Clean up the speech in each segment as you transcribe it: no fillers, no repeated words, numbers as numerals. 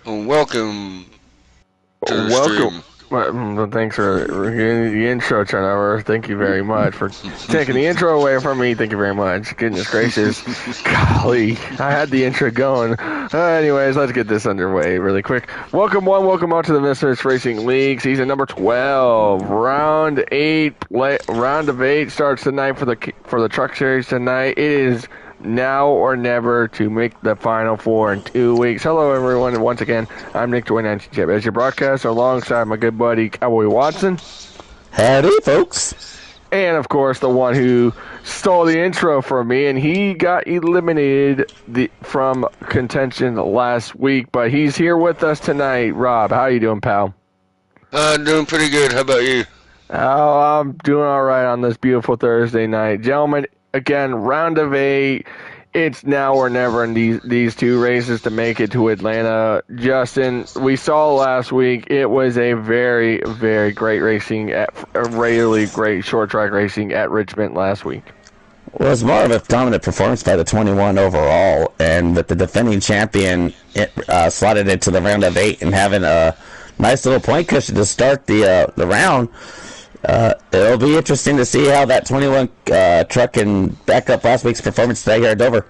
Welcome to the Welcome. stream. Thanks for the intro turnover. Thank you very much for taking the intro away from me. Thank you very much. Goodness gracious. Golly, I had the intro going. Anyways, let's get this underway really quick. Welcome out to the Misfits Racing League, season number 12. Round of 8 starts tonight for the Truck Series tonight. It is now or never to make the Final Four in 2 weeks. Hello, everyone, and once again, I'm Nick Joy 19 Chip as your broadcaster alongside my good buddy Cowboy Watson. Howdy, folks. And, of course, the one who stole the intro from me, and he got eliminated from contention last week, but he's here with us tonight. Rob, how you doing, pal? Doing pretty good. How about you? Oh, I'm doing all right on this beautiful Thursday night. Gentlemen, again, round of 8. It's now or never in these two races to make it to Atlanta. Justin, we saw last week it was a very, very great racing, a really great short track racing at Richmond last week. Well, it was more of a dominant performance by the 21 overall, and with the defending champion slotted into the round of 8 and having a nice little point cushion to start the round. It'll be interesting to see how that 21 truck can back up last week's performance today here at Dover.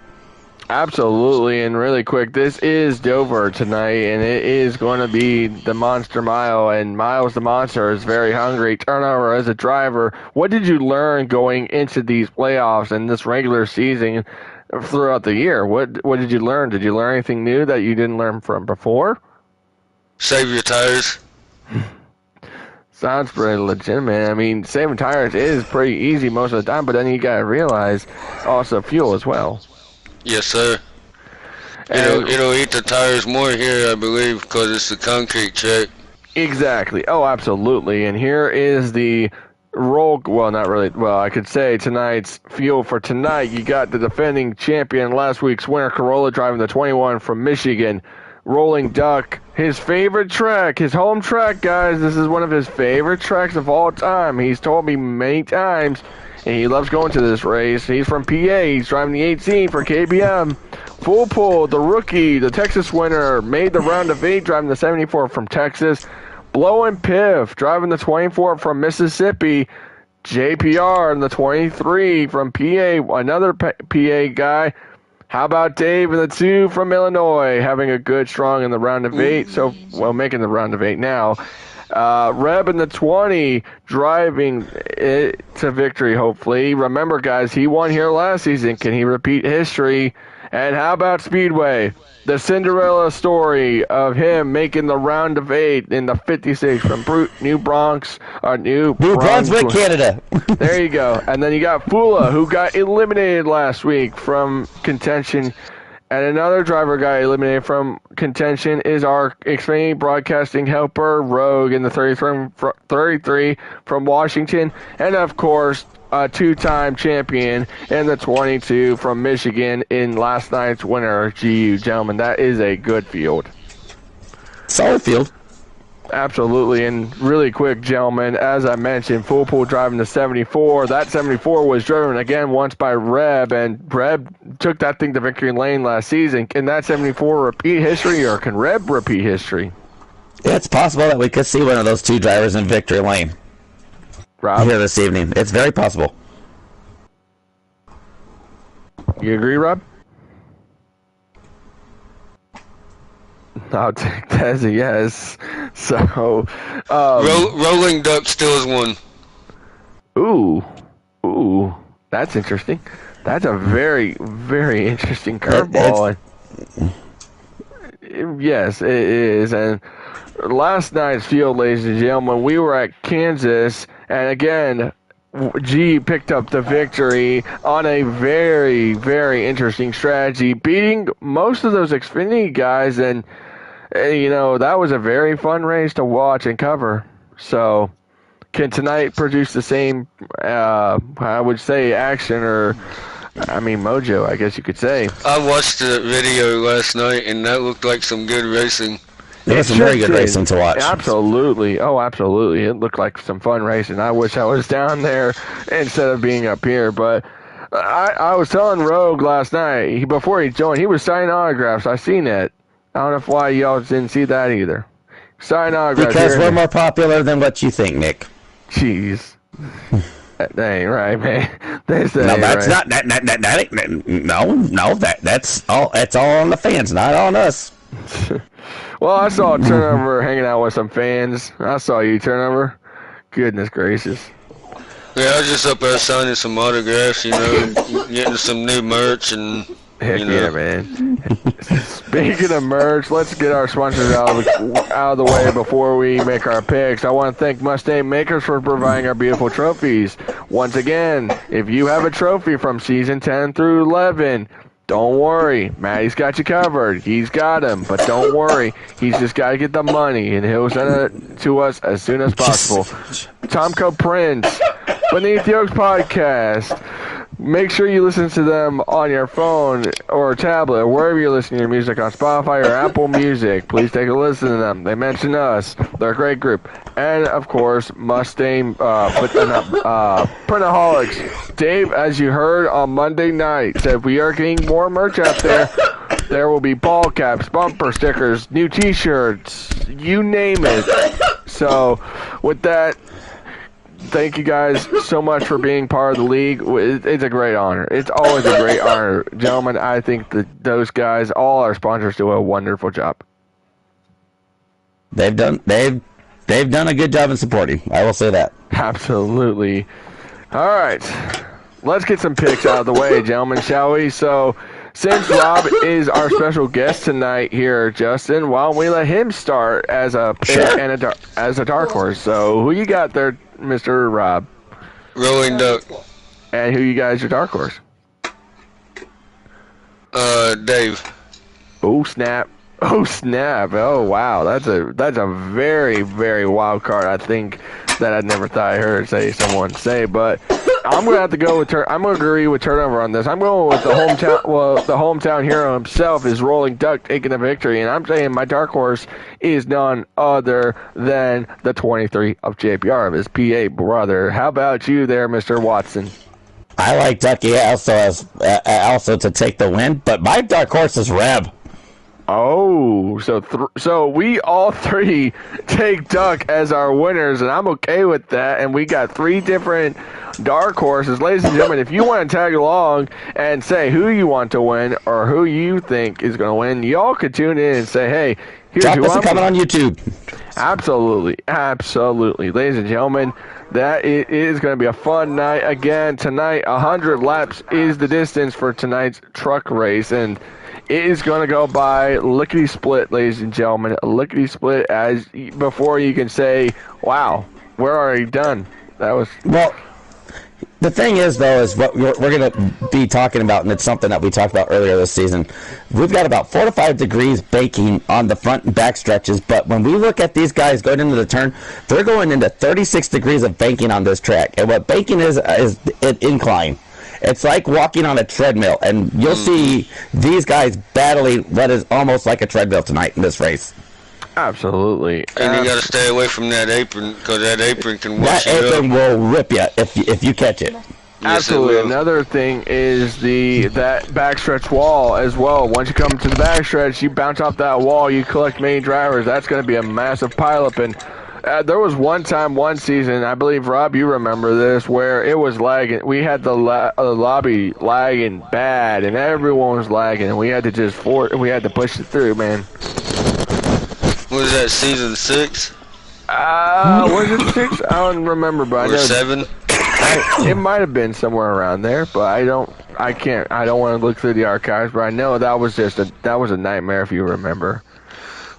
Absolutely, and really quick, this is Dover tonight, and it is going to be the Monster Mile, and Miles the Monster is very hungry. Turnover as a driver, what did you learn going into these playoffs and this regular season throughout the year? What did you learn? Did you learn anything new that you didn't learn from before? Save your tires. Sounds pretty legitimate. I mean, saving tires is pretty easy most of the time, but then you gotta realize also fuel as well. Yes, sir. It'll eat the tires more here, I believe, because it's a concrete track. Exactly. Oh, absolutely. And here is the roll. Well, not really. Well, I could say tonight's fuel for tonight. You got the defending champion, last week's winner, Corolla, driving the 21 from Michigan. Rolling Duck, his favorite track, his home track, guys. This is one of his favorite tracks of all time. He's told me many times, and he loves going to this race. He's from PA. He's driving the 18 for KBM. Full Pull, the rookie, the Texas winner, made the round of 8, driving the 74 from Texas. Blowin' Piff, driving the 24 from Mississippi. JPR, the 23 from PA, another PA guy. How about Dave in the 2 from Illinois, having a good strong in the round of 8, making the round of 8 now. Reb in the 20, driving it to victory, hopefully. Remember, guys, he won here last season. Can he repeat history? And how about Speedway? The Cinderella story of him making the round of 8 in the 56 from New Brunswick, Canada. There you go. And then you got Fula, who got eliminated last week from contention. And another driver got eliminated from contention is our Xfinity broadcasting helper, Rogue, in the 33 from Washington. And, of course, a two-time champion in the 22 from Michigan in last night's winner, GU. Gentlemen, that is a good field. Solid field. Absolutely, and really quick, gentlemen, as I mentioned, Full Pool driving the 74. That 74 was driven again once by Reb, and Reb took that thing to victory lane last season. Can that 74 repeat history, or can Reb repeat history? Yeah, it's possible that we could see one of those two drivers in victory lane Rob? here this evening. It's very possible. You agree, Rob? I'll take that as a yes. So, Rolling Duck still is one. Ooh, that's interesting. That's a very, very interesting curveball. Yes, it is. And last night's field, ladies and gentlemen, we were at Kansas, and again, G picked up the victory on a very, very interesting strategy, beating most of those Xfinity guys, and that was a very fun race to watch and cover. So, can tonight produce the same, I would say, action mojo, I guess you could say. I watched the video last night, and that looked like some good racing. It was some very good racing to watch. Absolutely. Oh, absolutely. It looked like some fun racing. I wish I was down there instead of being up here. But I was telling Rogue last night, before he joined, he was signing autographs. I seen it. I don't know why y'all didn't see that either. Sign autographs. Because we're more popular than what you think, Nick. Jeez. That ain't right, man. That's No, that's right. not that ain't, no. That's all. It's all on the fans, not on us. Well, I saw Turnover hanging out with some fans. I saw you, Turnover. Goodness gracious. Yeah, I was just up there signing some autographs, getting some new merch and. Heck yeah, man. Speaking of merch, let's get our sponsors out of the way before we make our picks. I want to thank Mustang Makers for providing our beautiful trophies. Once again, if you have a trophy from season 10 through 11, don't worry. Maddie's got you covered. He's got them, but don't worry. He's just got to get the money, and he'll send it to us as soon as possible. Tomco Prince, Beneath the Oaks Podcast. Make sure you listen to them on your phone or tablet or wherever you're listening to your music on Spotify or Apple Music. Please take a listen to them. They mention us. They're a great group. And, of course, Mustang, Printaholics. Dave, as you heard on Monday night, said we are getting more merch out there. There will be ball caps, bumper stickers, new T-shirts, you name it. So, with that, thank you guys so much for being part of the league. It's a great honor. It's always a great honor. Gentlemen, I think that those guys, all our sponsors, do a wonderful job. They've done a good job in supporting. I will say that. Absolutely. All right. Let's get some picks out of the way, gentlemen, shall we? So, since Rob is our special guest tonight here, Justin, why don't we let him start as a pick and as a dark horse? So, who you got there, Mr. Rob? Rolling Duck. And who you got as your dark horse? Dave. Oh, snap. Oh, snap. Oh, wow. That's a very, very wild card, I think, that I never thought I heard someone say. But I'm going to have to go with I'm going to agree with Turnover on this. I'm going with the hometown hero himself is Rolling Duck taking the victory. And I'm saying my dark horse is none other than the 23 of JPR, of his PA brother. How about you there, Mr. Watson? I like Ducky also to take the win, but my dark horse is Reb. Oh, so we all three take Duck as our winners, and I'm okay with that. And we got three different dark horses. Ladies and gentlemen, if you want to tag along and say who you want to win or who you think is going to win, y'all could tune in and say, hey, here's Drop who us I'm a comment on YouTube. Absolutely. Ladies and gentlemen, that is going to be a fun night. Again, tonight, 100 laps is the distance for tonight's truck race, and it is going to go by lickety-split, ladies and gentlemen. Lickety-split, as before you can say, wow, we're already done. That was... Well, the thing is, though, is what we're going to be talking about, and it's something that we talked about earlier this season. We've got about 4 to 5 degrees baking on the front and back stretches, but when we look at these guys going into the turn, they're going into 36 degrees of banking on this track. And what banking is an incline. It's like walking on a treadmill, and you'll see these guys battling what is almost like a treadmill tonight in this race. Absolutely. And you got to stay away from that apron, because that apron can wash you up. That apron will rip you if you catch it. Absolutely. Another thing is that backstretch wall as well. Once you come to the backstretch, you bounce off that wall, you collect many drivers. That's going to be a massive pileup. And there was one season, I believe, Rob, you remember this, where it was lagging. We had the lobby lagging bad, and everyone was lagging, and we had to push it through, man. Was that season 6? Was it 6? I don't remember, but or 7? It might have been somewhere around there, but I don't want to look through the archives, but I know that was a nightmare, if you remember.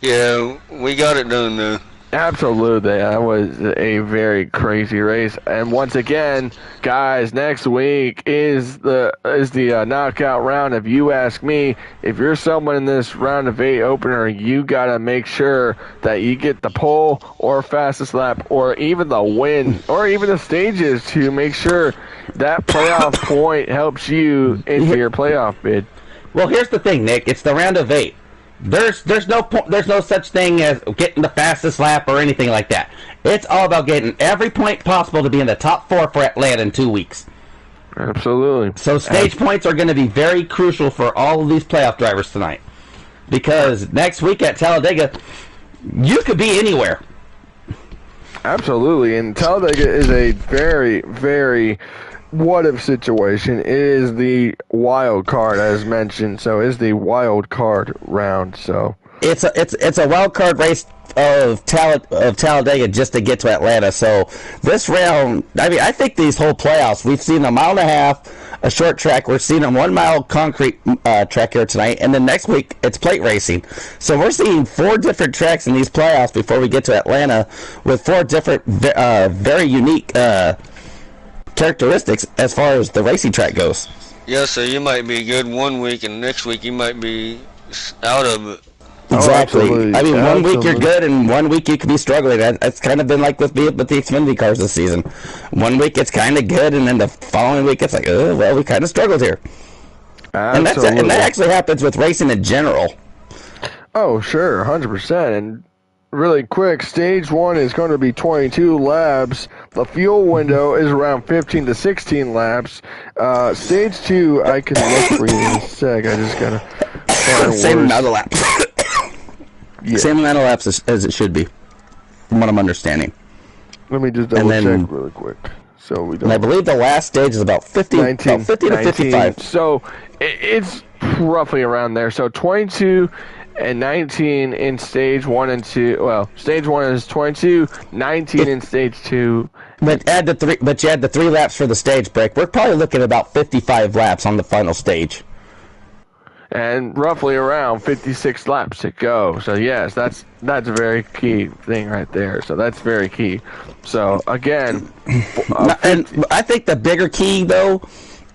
Yeah, we got it done though. Absolutely, that was a very crazy race. And once again, guys, next week is the knockout round. If you ask me, if you're someone in this round of 8 opener, you gotta make sure that you get the pole or fastest lap or even the win or even the stages to make sure that playoff point helps you into your playoff bid. Well, here's the thing, Nick. It's the round of 8. There's no such thing as getting the fastest lap or anything like that. It's all about getting every point possible to be in the top 4 for Atlanta in 2 weeks. Absolutely. So stage points are going to be very crucial for all of these playoff drivers tonight. because next week at Talladega, you could be anywhere. Absolutely, and Talladega is a very, very what-if situation. It is the wild card, as mentioned, so it's the wild card round. So it's a wild card race of Talladega just to get to Atlanta. So this round, I mean, I think these whole playoffs, we've seen a mile and a half, a short track. We're seeing a 1 mile concrete track here tonight, and then next week it's plate racing. So we're seeing 4 different tracks in these playoffs before we get to Atlanta, with 4 different, very unique characteristics as far as the racing track goes. Yeah, so you might be good one week, and next week you might be out of it. Exactly. Oh, I mean, one week absolutely. you're good, and one week you could be struggling. It's kind of been like with me with the Xfinity cars this season. One week it's kind of good, and then the following week it's like, oh, well, we kind of struggled here. And that actually happens with racing in general. Oh, sure, 100%. And really quick, stage 1 is going to be 22 laps. The fuel window is around 15 to 16 laps. Stage 2, I can look for you in a sec. I just gotta find Same words. amount of laps. Yeah. Same amount of laps as it should be, from what I'm understanding. Let me just double check really quick. So we don't. And I believe the last stage is about 50, 19, about 50 to 55. So it's roughly around there. So 22 and 19 in stage 1 and 2. Well, stage 1 is 22, 19 in stage 2. But you add the 3 laps for the stage break. We're probably looking at about 55 laps on the final stage. And roughly around 56 laps to go. So yes, that's a very key thing right there. So that's very key. So again, and I think the bigger key though,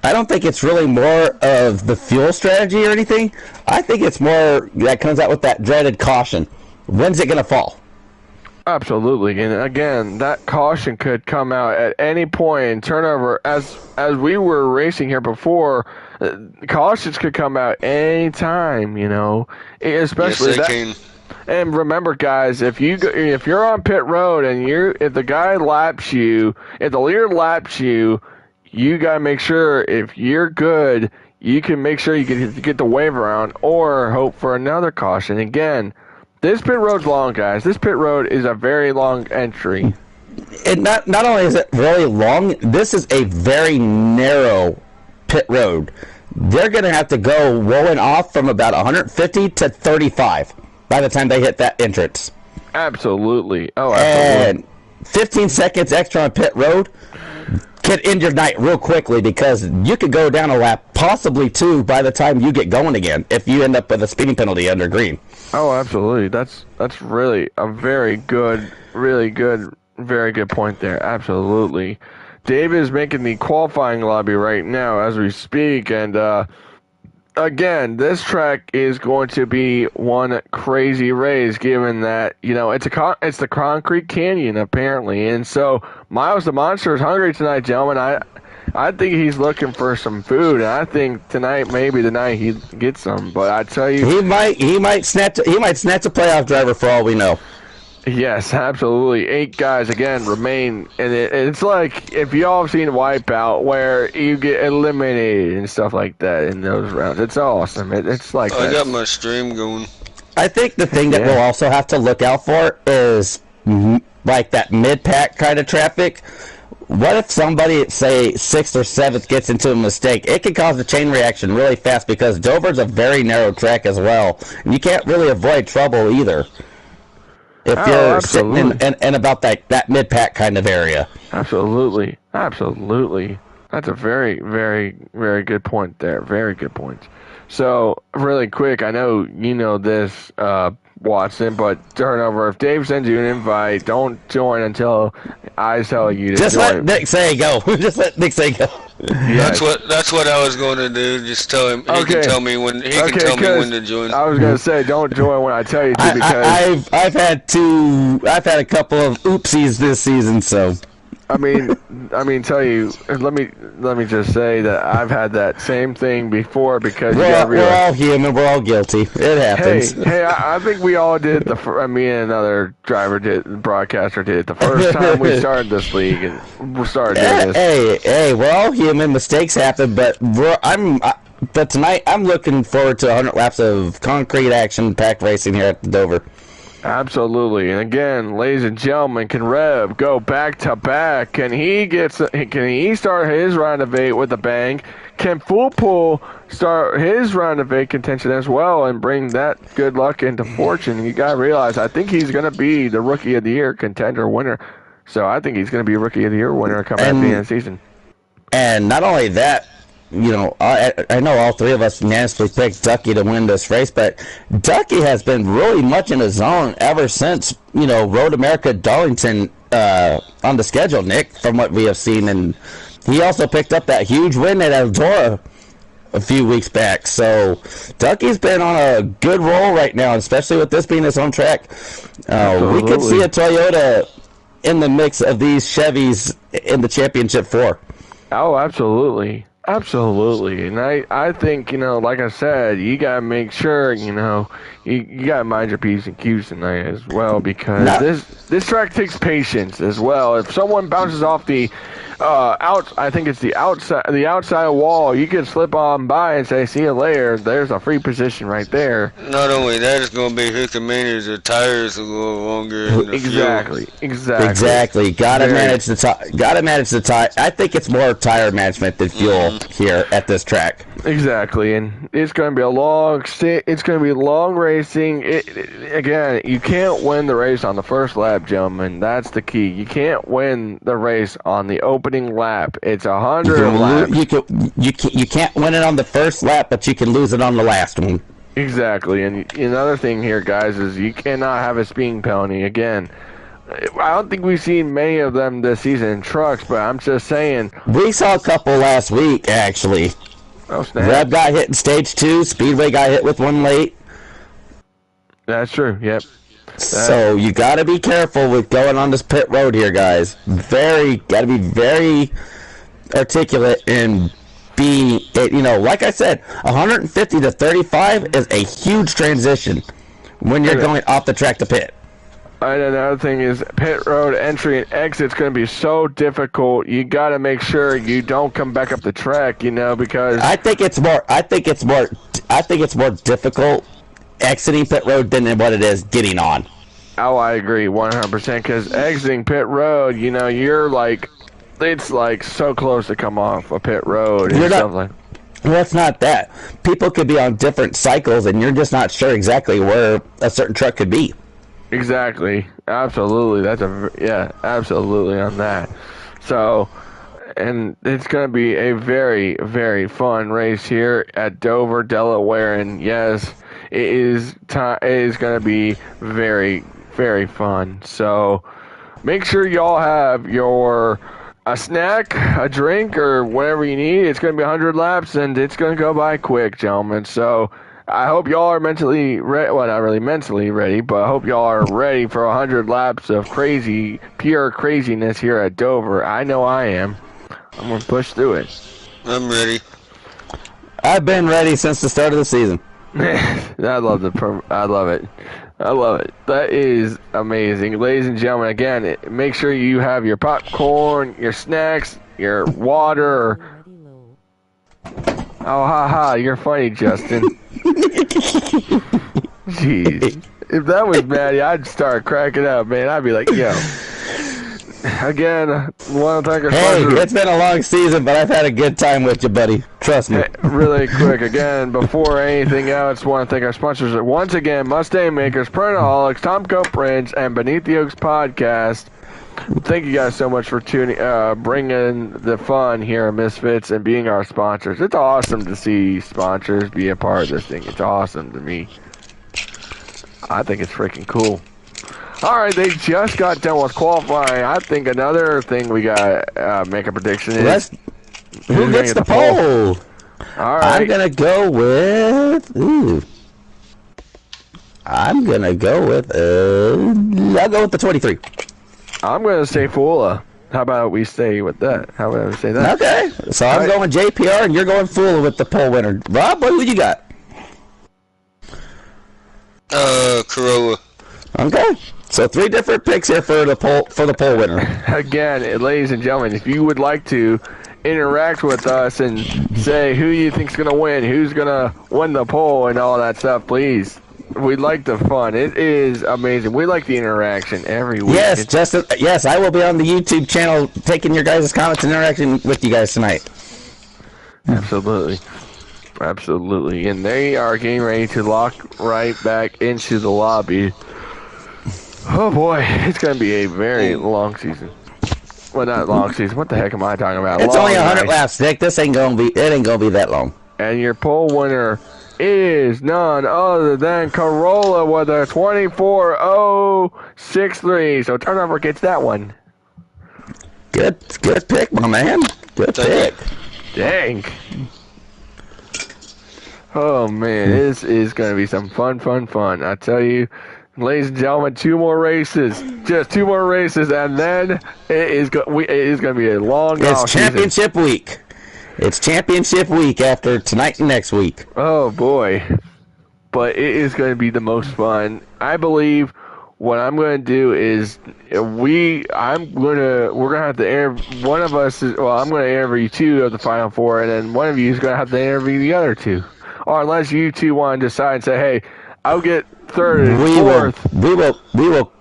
I don't think it's really more of the fuel strategy or anything. I think it's more that comes out with that dreaded caution. When's it going to fall? absolutely. And again, that caution could come out at any point in turnover. As we were racing here before, cautions could come out any time, you know, especially yes, they can. And remember, guys, if you're on pit road and if the guy laps you, if the leader laps you, you gotta make sure if you're good, you can make sure you get the wave around or hope for another caution. Again, this pit road's long, guys. This pit road is a very long entry. And not only is it really long, this is a very narrow pit road. They're going to have to go rolling off from about 150 to 35 by the time they hit that entrance. Absolutely. Oh, absolutely. And 15 seconds extra on pit road can end your night real quickly because you could go down a lap, possibly 2, by the time you get going again if you end up with a speeding penalty under green. Oh, absolutely. That's really a very good point there. Absolutely. Dave is making the qualifying lobby right now as we speak, and again, this track is going to be one crazy race, given that it's the Concrete Canyon apparently, and so Miles the Monster is hungry tonight, gentlemen. I think he's looking for some food, and I think tonight may be the night he gets some. But I tell you, he might snatch a playoff driver for all we know. Yes, absolutely. 8 guys again remain, and it's like if y'all have seen Wipeout, where you get eliminated and stuff like that in those rounds. It's awesome. It's like I got my stream going. I think the thing that we'll also have to look out for is like that mid-pack kind of traffic. What if somebody, say, 6th or 7th gets into a mistake? It can cause a chain reaction really fast because Dover's a very narrow track as well. And you can't really avoid trouble either if you're sitting in about that mid-pack kind of area. Absolutely. That's a very, very, very good point there. Very good point. So, really quick, I know you know this, Watson, but turnover. If Dave sends you an invite, don't join until I tell you to Just join. let Nick say go. Just let Nick say go. Yes. That's what I was going to do. Just tell him. He can tell me when. He can tell me when to join. I was gonna say don't join when I tell you to because I've had a couple of oopsies this season, so. I mean, tell you. Let me just say that I've had that same thing before because we're all human. We're all guilty. It happens. Hey, I think we all did me and another broadcaster did it the first time we started this league and we started doing this. Hey, we're all human. Mistakes happen, but But tonight, I'm looking forward to 100 laps of concrete action pack racing here at Dover. Absolutely. And again, ladies and gentlemen, can Rev go back to back? Can he start his round of 8 with a bang? Can Foolpool start his round of 8 contention as well and bring that good luck into fortune? You got to realize, I think he's going to be the Rookie of the Year contender winner. So I think he's going to be Rookie of the Year winner coming at the end of the season. And not only that, you know, I know all three of us unanimously picked Ducky to win this race, but Ducky has been really much in his zone ever since, you know, Road America Darlington on the schedule, Nick, from what we have seen. And he also picked up that huge win at Eldora a few weeks back. So Ducky's been on a good roll right now, especially with this being his home track. We could see a Toyota in the mix of these Chevys in the Championship 4. Oh, absolutely. Absolutely. And I think, you know, like I said, you got to make sure, you know, you got to mind your P's and Q's tonight as well, because this track takes patience as well. If someone bounces off the I think it's the outside wall, you can slip on by and say, see you later. There's a free position right there. Not only that, it's going to be Hickamanias, the tires a little longer. And the Exactly. Gotta manage the tire. I think it's more tire management than fuel here at this track. Exactly, and it's going to be long racing. Again, you can't win the race on the first lap, gentlemen. That's the key. You can't win the race on the opening lap. It's 100 laps. You can't win it on the first lap, but you can lose it on the last one. Exactly, and another thing here, guys, is you cannot have a speeding penalty. Again, I don't think we've seen many of them this season in trucks, but I'm just saying. We saw a couple last week, actually. Oh, snap. Rev got hit in stage 2. Speedway got hit with one late. That's true, yep. So you got to be careful with going on this pit road here, guys. Got to be very articulate and be, you know, like I said, 150 to 35 is a huge transition when you're going off the track to pit. And another thing is pit road entry and exit's going to be so difficult. You got to make sure you don't come back up the track, you know, because I think it's more difficult exiting pit road than what it is getting on. Oh, I agree 100%, because exiting pit road, you know, you're like, it's like so close to come off a pit road and stuff like. Well, it's not that. People could be on different cycles and you're just not sure exactly where a certain truck could be. Exactly. Absolutely. Absolutely on that. So, and it's going to be a very, very fun race here at Dover, Delaware, and yes, it is going to be very, very fun. So, make sure y'all have a snack, a drink, or whatever you need. It's going to be 100 laps, and it's going to go by quick, gentlemen. So, I hope y'all are mentally ready. Well, not really mentally ready, but I hope y'all are ready for 100 laps of pure craziness here at Dover. I know I am. I'm going to push through it. I'm ready. I've been ready since the start of the season. I love it. That is amazing. Ladies and gentlemen, again, make sure you have your popcorn, your snacks, your water. Oh, haha, you're funny, Justin. Jeez. If that was Maddie, I'd start cracking up, man. I'd be like, yo. Again, want to thank our sponsors. Hey, it's been a long season, but I've had a good time with you, buddy. Trust me. Hey, really quick, again, before anything else, want to thank our sponsors once again, Mustang Makers, Pernaholics, Tomco Prints, and Beneath the Oaks Podcast. Thank you guys so much for bringing the fun here at Misfits and being our sponsors. It's awesome to see sponsors be a part of this thing. It's awesome to me. I think it's freaking cool. All right, they just got done with qualifying. I think another thing we got to make a prediction is who gets the pole? All right. I'm going to go with... I'll go with the 23. I'm going to say Fula. How about we stay with that? How about we say that? Okay. So I'm going JPR and you're going Fula with the pole winner. Rob, what do you got? Corolla. Okay. So 3 different picks here for the poll winner. Again, ladies and gentlemen, if you would like to interact with us and say who you think's going to win, who's going to win the poll and all that stuff, please. We like the fun. It is amazing. We like the interaction every week. Yes, Justin. Yes, I will be on the YouTube channel taking your guys' comments and interacting with you guys tonight. Absolutely. Absolutely. And they are getting ready to lock right back into the lobby. Oh boy, it's going to be a very long season. Well, not long season. What the heck am I talking about? It's only 100 laps, Nick. This ain't gonna be. It ain't gonna be that long. And your poll winner is none other than Corolla with a 24.063. So turnover gets that one. Good pick, my man. Good pick. Dang. Oh man, this is gonna be some fun. I tell you. Ladies and gentlemen, 2 more races. Just 2 more races, and then it is going to be a long It's championship week. It's championship week after tonight and next week. Oh, boy. But it is going to be the most fun. I believe what I'm going to do is we're going to have to interview one of us. I'm going to interview 2 of the final 4, and then one of you is going to have to interview the other 2. Or unless you 2 want to decide and say, hey, I'll get 3rd and 4th.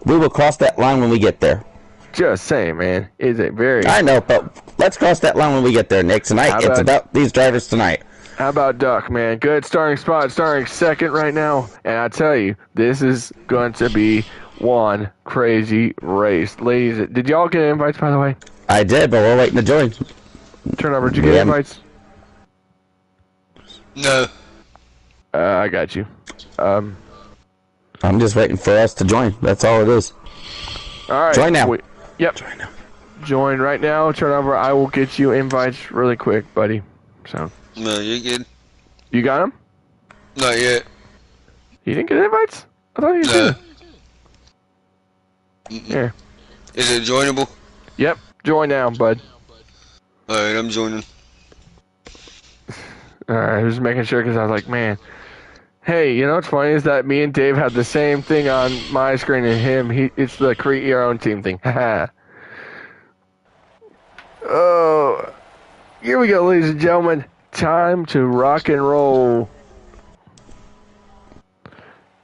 We will cross that line when we get there. Just saying, man. Is it very... I know, but let's cross that line when we get there, Nick. Tonight, it's about these drivers tonight. How about Duck, man? Good starting spot, starting 2nd right now. And I tell you, this is going to be one crazy race. Ladies, did y'all get invites, by the way? I did, but we're waiting to join. Turnover, did you get invites? No. I got you. I'm just waiting for us to join. That's all it is. All right. Join now. Yep. Join now. Join right now. Turnover. I will get you invites really quick, buddy. So. No, you're good. You got them? Not yet. You didn't get invites? I thought you did. Here. Is it joinable? Yep. Join now, bud. All right, I'm joining. All right. I was making sure because I was like, man. Hey, you know what's funny is that me and Dave had the same thing on my screen and him. It's the create your own team thing. Haha. Oh, here we go, ladies and gentlemen. Time to rock and roll.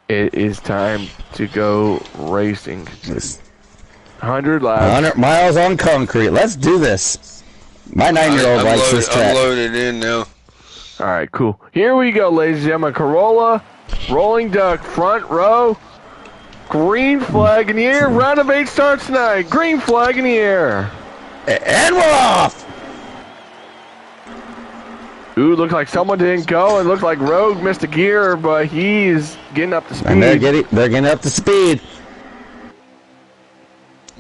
It is time to go racing. 100 laps. 100 miles on concrete. Let's do this. My 9-year-old likes this track. I'm loaded in now. All right, cool. Here we go, ladies and gentlemen. Corolla, rolling duck, front row, green flag in the air. Round of 8 starts tonight. Green flag in the air. And we're off. Ooh, looks like someone didn't go. It looks like Rogue missed a gear, but he's getting up to speed. And they're getting up to speed.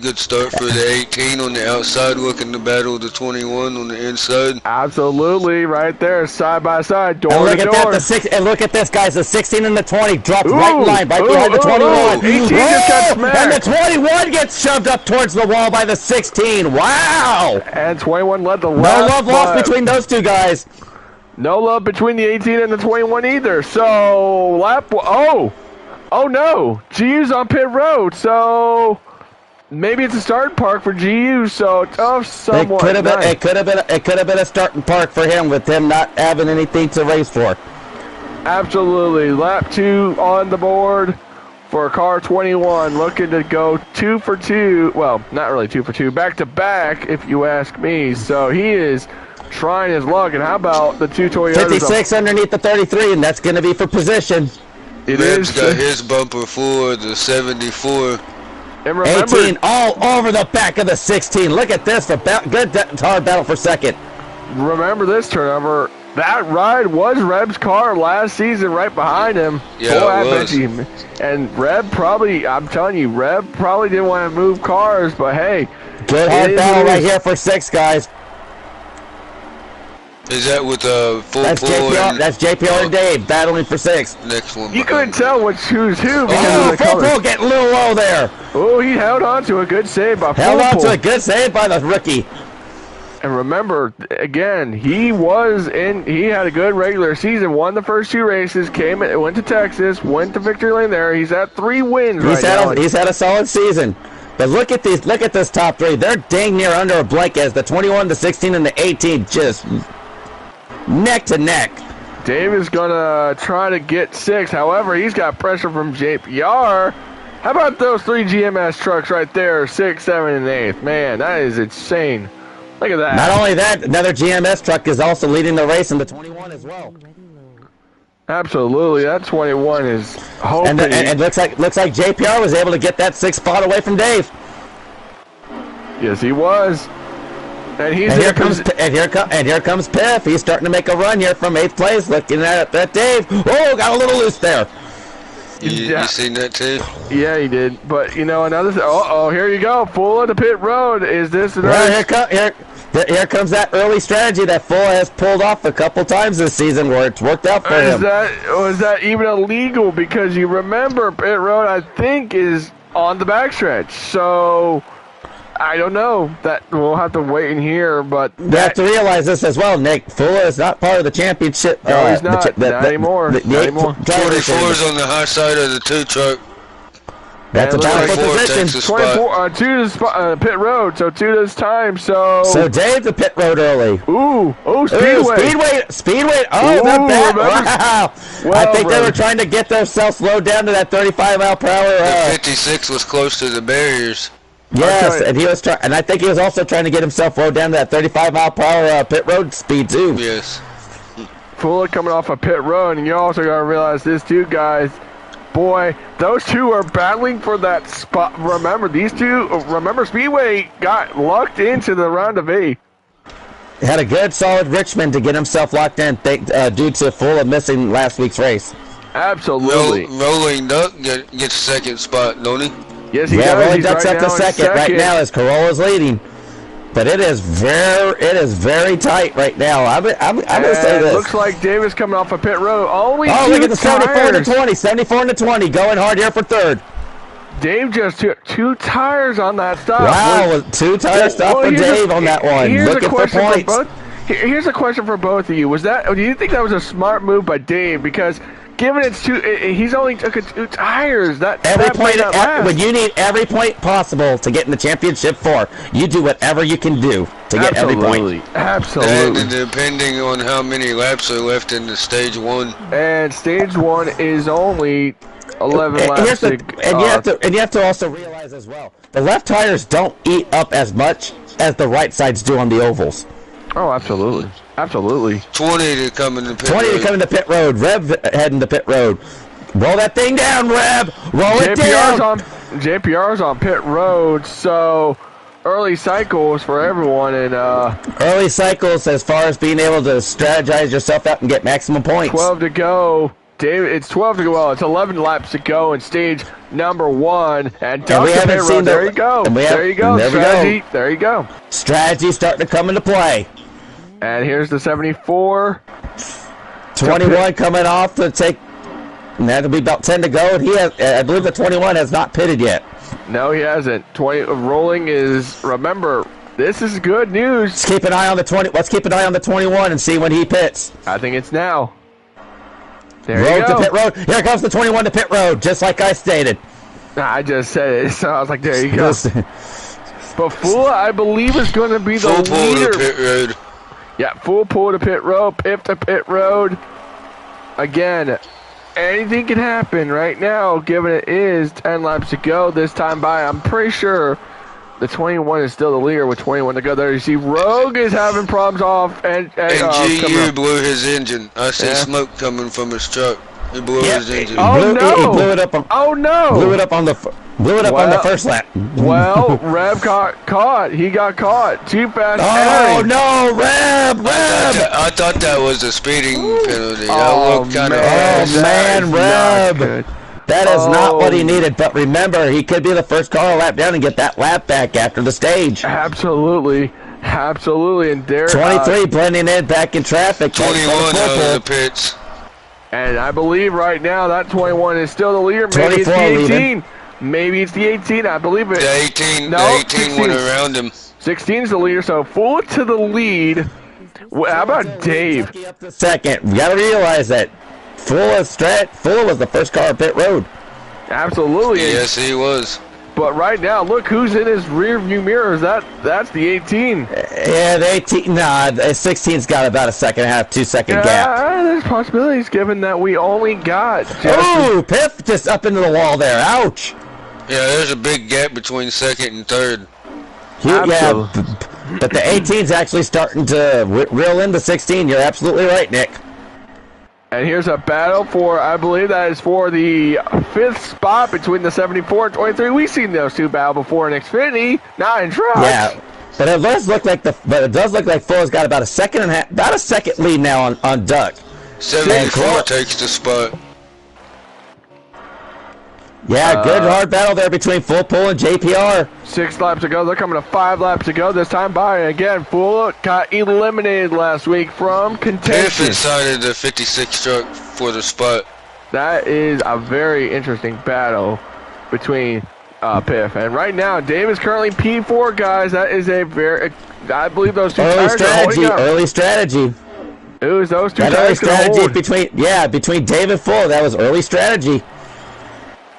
Good start for the 18 on the outside, looking to battle the 21 on the inside. Absolutely, right there, side by side, door and look to at door. That, and look at this, guys. The 16 and the 20 dropped right in line, right behind the 21. 18 just got smacked. And the 21 gets shoved up towards the wall by the 16. Wow! And 21 led the lap. No love lost between those 2 guys. No love between the 18 and the 21 either. So lap. Oh no, GU's on pit road. So. Maybe it's a starting park for GU, so tough somewhat. It could have been a starting park for him with him not having anything to race for. Absolutely. Lap 2 on the board for car 21, looking to go 2 for 2. Well, not really 2 for 2, back to back, if you ask me. So he is trying his luck. And how about the 2 Toyotas? 56 underneath the 33, and that's going to be for position. Red's got his bumper for the 74. And remember, 18 all over the back of the 16. Look at this. Good hard battle for second. Remember this, Turnover. That ride was Reb's car last season right behind him. Yeah, it was. And Reb probably, I'm telling you, Reb probably didn't want to move cars, but hey. Good hard battle right here for 6, guys. Is that with full That's JPR, that's JPR and Dave battling for 6. Next one. You couldn't tell who's who because of the full colors. pull getting a little low there. Oh, he held on to a good save by Held on to a good save by the rookie. And remember, again, he had a good regular season, won the first 2 races, went to Texas, went to victory lane there. He's at 3 wins right now. He's had a solid season. But look at this top three. They're dang near under a blanket as the 21, the 16, and the 18 just neck to neck. Dave is going to try to get 6. However, he's got pressure from JPR. How about those 3 GMS trucks right there, 6, 7, and 8? Man, that is insane. Look at that. Not only that, another GMS truck is also leading the race in the 21 as well. Absolutely, that 21 is hoping. And looks like JPR was able to get that 6th spot away from Dave. Yes, he was. And here comes Piff. He's starting to make a run here from 8th place. Looking at Dave. Oh, got a little loose there. You seen that too? Yeah, he did. But you know another. Here you go. Full of the pit road. Is this? Here comes that early strategy that Full has pulled off a couple times this season where it's worked out for him. Was that even illegal? Because you remember pit road, I think, is on the backstretch. So I don't know. That we'll have to wait and hear. But you have to realize this as well, Nick. Full is not part of the championship. No, he's not. Not anymore. 24 is on the high side of the 2 truck. That's a powerful position. 24, 2 to pit road, so 2 this time. So Dave the pit road early. Speedway. Oh, not bad. Wow. Well, I think they were trying to get themselves slowed down to that 35 mile per hour. The 56 was close to the barriers. Yes, and he was trying, and I think he was also trying to get himself slowed down to that 35 mile per hour pit road speed too. Yes. Fuller coming off a pit road, and you also got to realize this too, guys. Boy, those 2 are battling for that spot. Remember, Speedway got locked into the round of 8. Had a good, solid Richmond to get himself locked in due to Fuller missing last week's race. Absolutely. Rolling Duck gets 2nd spot, don't he? Yes, he does. Rolling Duck's up to second right now as Corolla's leading. But it is very tight right now. I'm going to say this. Looks like Davis coming off a pit road. Only look at the 74 to 20, going hard here for 3rd. Dave just took 2 tires on that stop. Wow, 2 tire stop for Dave on that one. Looking for points. Here's a question for both of you. Do you think that was a smart move by Dave? Because given it's 2, he's only took 2 tires. When you need every point possible to get in the championship 4, you do whatever you can do to get every point. Absolutely. And depending on how many laps are left in the stage 1. And stage 1 is only 11 laps. And you have to also realize as well, the left tires don't eat up as much as the right sides do on the ovals. Oh, absolutely. 20 to come in the pit road. 20 to come in the pit road. Rev heading to pit road. Roll that thing down, Rev. Roll it down. JPR's on pit road, so early cycles for everyone. And early cycles as far as being able to strategize yourself out and get maximum points. 12 to go. David, it's 12 to go. Well, it's 11 laps to go in stage number 1. And we haven't seen there you go. There you go. Strategy. There you go. Strategy starting to come into play. And here's the 74. 21 coming off to take. And that'll be about 10 to go. And I believe the 21 has not pitted yet. No, he hasn't. 20 rolling is. Remember, this is good news. Let's keep an eye on the 20. Let's keep an eye on the 21 and see when he pits. I think it's now. There road you go. To pit road. Here comes the 21 to pit road, just like I stated. I just said it, so I was like, there you go. But Fula, I believe, is going to be the leader. Full pull to pit road. Yeah, full pull to pit road, Piff to pit road. Again, anything can happen right now, given it is 10 laps to go this time by. I'm pretty sure the 21 is still the leader with 21 to go. There you see Rogue is having problems off. And GU blew his engine. I see smoke coming from his truck. He blew his engine. He blew it up on, Blew it up on the first lap. Well, Reb got caught. He got caught. Too fast. Oh, no, Reb! I thought that was a speeding penalty. Oh, man, Reb! That is not what he needed, but remember, he could be the first car lap down and get that lap back after the stage. Absolutely. And there 23 blending in back in traffic. 21 out of the pits. And I believe right now that 21 is still the leader. Maybe it's the 18. Leaving. Maybe it's the 18. I believe it. The 18, no, the 18 went around him. 16 is the leader, so full to the lead. How about Dave? Second. You got to realize that Full was the first car on pit road. Absolutely. Yes, he was. But right now, look who's in his rear view mirrors. That's the 18. Yeah, the 18. Nah, the 16's got about a second and a half, 2 second gap. There's possibilities given that we only got. Oh, Piff just up into the wall there. Ouch. Yeah, there's a big gap between second and third. Yeah, but the 18's actually starting to reel in the 16. You're absolutely right, Nick. And here's a battle for, I believe that is for the 5th spot between the 74 and 23. We've seen those two battle before in Xfinity, not in trucks. Yeah, but it does look like Fuller's got about a second and a half, about a second lead now on Duck. 74 takes the spot. Yeah, good hard battle there between Full Pull and JPR. 6 laps to go. They're coming to 5 laps to go this time by. And again, Full got eliminated last week from contention. Piff inside the 56 truck for the spot. That is a very interesting battle between Piff. And right now, Dave is currently P4, guys. That is a very, I believe those two tires are holding up. Early strategy. It was those two that tires between Dave and Full. That was early strategy.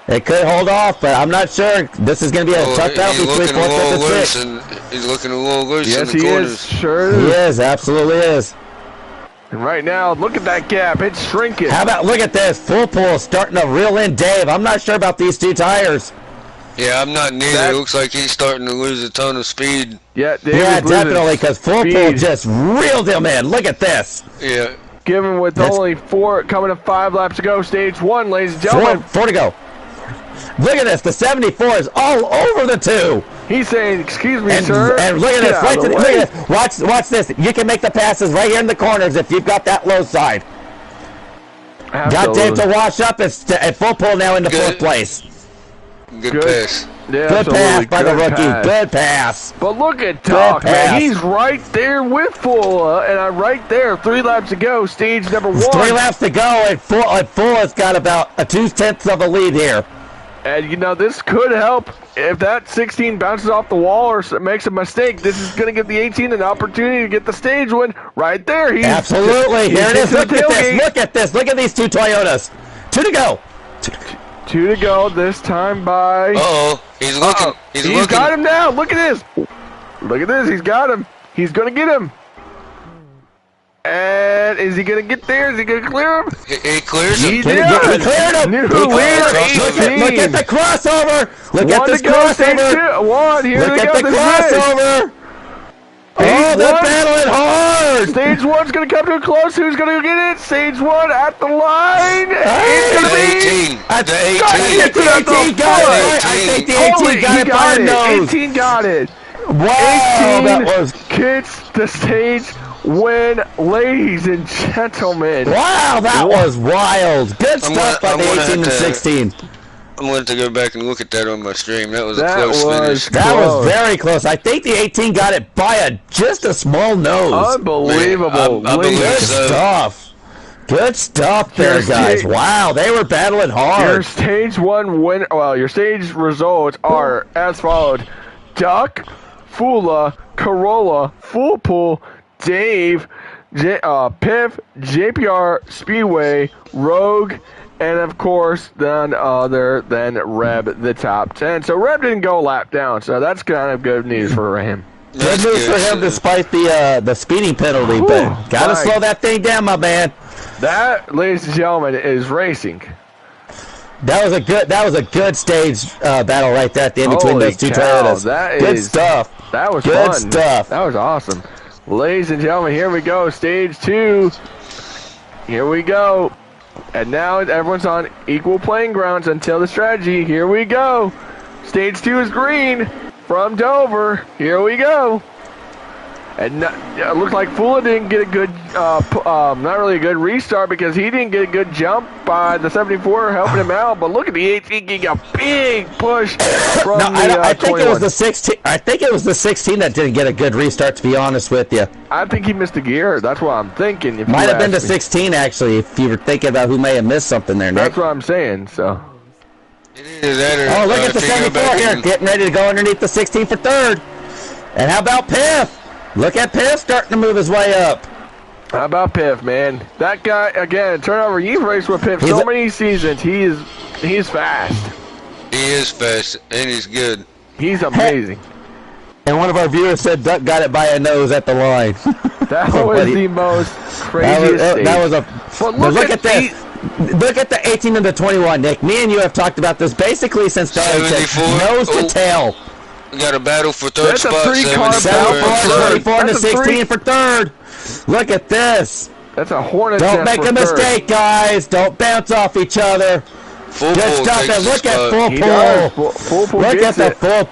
It could hold off, but I'm not sure. This is going to be a tough battle between 4th and 6th. He's looking a little loose in the Yes, corners. he is. Sure is. He is, absolutely is. And right now, look at that gap. It's shrinking. How about, look at this. Full Pull starting to reel in Dave. I'm not sure about these two tires. Yeah, I'm not neither. It looks like he's starting to lose a ton of speed. Yeah, definitely, because Full Pull just reeled him in. Look at this. Yeah. Given with only 4 coming to 5 laps to go, stage 1, ladies and gentlemen. 4 to go. Look at this. The 74 is all over the 2. He's saying, excuse me, sir. And look at this. Look at this. Watch this. You can make the passes right here in the corners if you've got that low side. Got Dave to wash up at Full Pull now into 4th place. Good pass. Yeah, good pass by the rookie. Good pass. But look at Doc, man. He's right there with Full, and right there. 3 laps to go. Stage number 1. 3 laps to go, and Full has got about a 2/10 of a lead here. And, you know, this could help. If that 16 bounces off the wall or makes a mistake, this is going to give the 18 an opportunity to get the stage win right there. Absolutely. Here it is. Look at this. Look at this. Look at these 2 Toyotas. 2 to go. 2 to go. This time by... Uh-oh. He's looking. He's got him now. Look at this. Look at this. He's got him. He's going to get him. And is he going to get there? Is he going to clear him? He clears him. He cleared him. Look at the crossover. Look at this crossover. Here Look at the crossover. Oh, they're battling hard. Stage 1's going to come to a close. Who's going to get it? Stage 1 at the line. It's going to be... The 18 got it. I think the 18 got it by the nose. 18 got it. Wow, 18 that was... gets the stage win, ladies and gentlemen. Wow, that was wild. Good stuff by the 18 and 16. I'm going to go back and look at that on my stream. That was a close finish. That was very close. I think the 18 got it by just a small nose. Unbelievable. Man, I believe Good so. stuff. Good stuff there, guys. Wow, they were battling hard. Your stage 1 win. Well, your stage results are as followed: Duck, Fula, Corolla, Full Pull, Dave, Piff, JPR, Speedway, Rogue, and of course, none other than Reb, the top 10. So Reb didn't go a lap down, so that's kind of good news for him. Good news for him, despite the speeding penalty. But gotta slow that thing down, my man. That, ladies and gentlemen, is racing. That was a good stage battle right there at the end between those 2 Toyotas. Good stuff. That was good fun. stuff. That was awesome. Ladies and gentlemen, here we go. Stage 2. Here we go. And now everyone's on equal playing grounds until the strategy. Here we go. Stage 2 is green from Dover. Here we go. And it looks like Fula didn't get a good, not really a good restart because he didn't get a good jump by the 74 helping him out. But look at the 18 getting a big push from I think 21. it was the 16. I think it was the 16 that didn't get a good restart. To be honest with you, I think he missed a gear. That's what I'm thinking. Might have been the 16 actually. If you were thinking about who may have missed something there, Nick. That's what I'm saying. So. Oh, look at the 74 here, getting ready to go underneath the 16 for 3rd. And how about Piff? Look at Piff starting to move his way up. How about Piff, man? That guy, again, turnover, you've raced with Piff so many seasons. He's fast. He is fast, and he's good. He's amazing. And one of our viewers said Duck got it by a nose at the line. That was the most craziest that was a. But look at this. Look at the 18 and the 21, Nick. Me and you have talked about this basically since Darlington. Nose to tail. We got a battle for third spot. That's a 3-car battle. 34 and the 16 for third. Look at this. That's a hornet. Don't make a mistake, guys. Don't bounce off each other. Full Good stuff. And look at full pull. Full pull. Look at the full.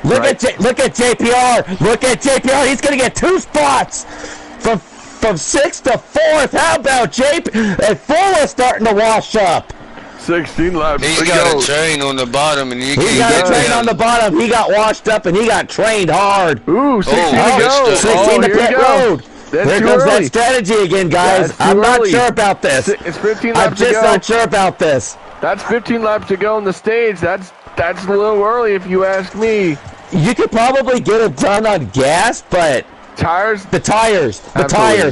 Look at JPR. Look at JPR. He's gonna get 2 spots from 6th to 4th. How about JP? And Full is starting to wash up. 16 laps. He's got a train on the bottom, and he got a train on the bottom. He got washed up, and he got trained hard. Ooh, 16 to go. 16 to pit road. There goes that strategy again, guys. I'm not sure about this. It's 15 laps to go. I'm just not sure about this. That's 15 laps to go on the stage. That's a little early if you ask me. You could probably get it done on gas, but the tires.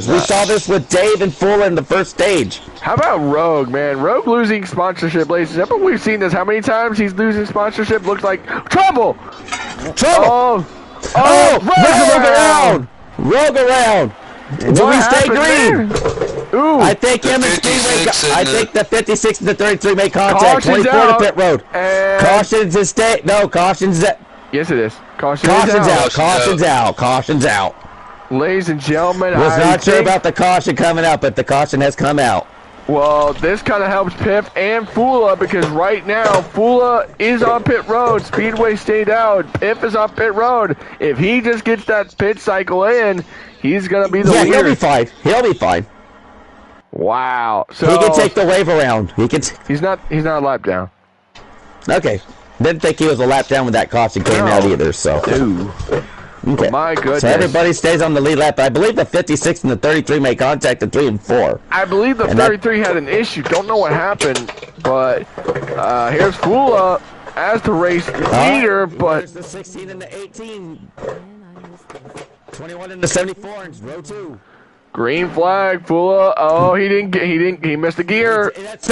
We saw this with Dave and Full in the first stage. How about Rogue, man? Rogue losing sponsorship, ladies and gentlemen. We've seen this. How many times he's losing sponsorship? Looks like trouble. Rogue around. Do we stay green? Ooh. I think him and Speedway. I think the 56 and the 33 make contact. 24 to pit road. Caution's a stay. No, caution's that. Yes, it is. Caution's out. Caution's out. Caution's out. Ladies and gentlemen, was not sure about the caution coming out, but the caution has come out. Well, this kind of helps Pip and Fula because right now Fula is on pit road. Speedway stayed out. Pip is on pit road. If he just gets that pit cycle in, he's gonna be the leader. He'll be fine. He'll be fine. Wow. So he can take the wave around. He can. He's not a lap down. Okay. Didn't think he was a lap down when that caution came out either. So. Ooh. Okay. My goodness. So everybody stays on the lead lap. I believe the 56 and the 33 made contact at 3 and 4. I believe the 33 had an issue. Don't know what happened, but here's Fula as the race leader. But there's the 16 and the 18, 21 and the 74 in row 2. Green flag, Fula. Oh, he missed a gear. That's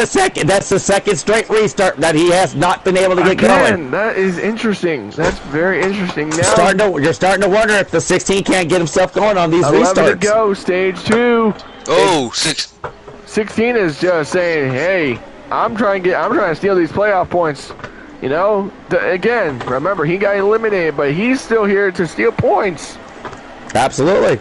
the second straight restart that he has not been able to get going. That is interesting. That's very interesting. Now you're starting to wonder if the 16 can't get himself going on these 11 restarts. To go, stage 2. Oh, 16 is just saying, hey, I'm trying to steal these playoff points. You know, again, remember he got eliminated, but he's still here to steal points. Absolutely.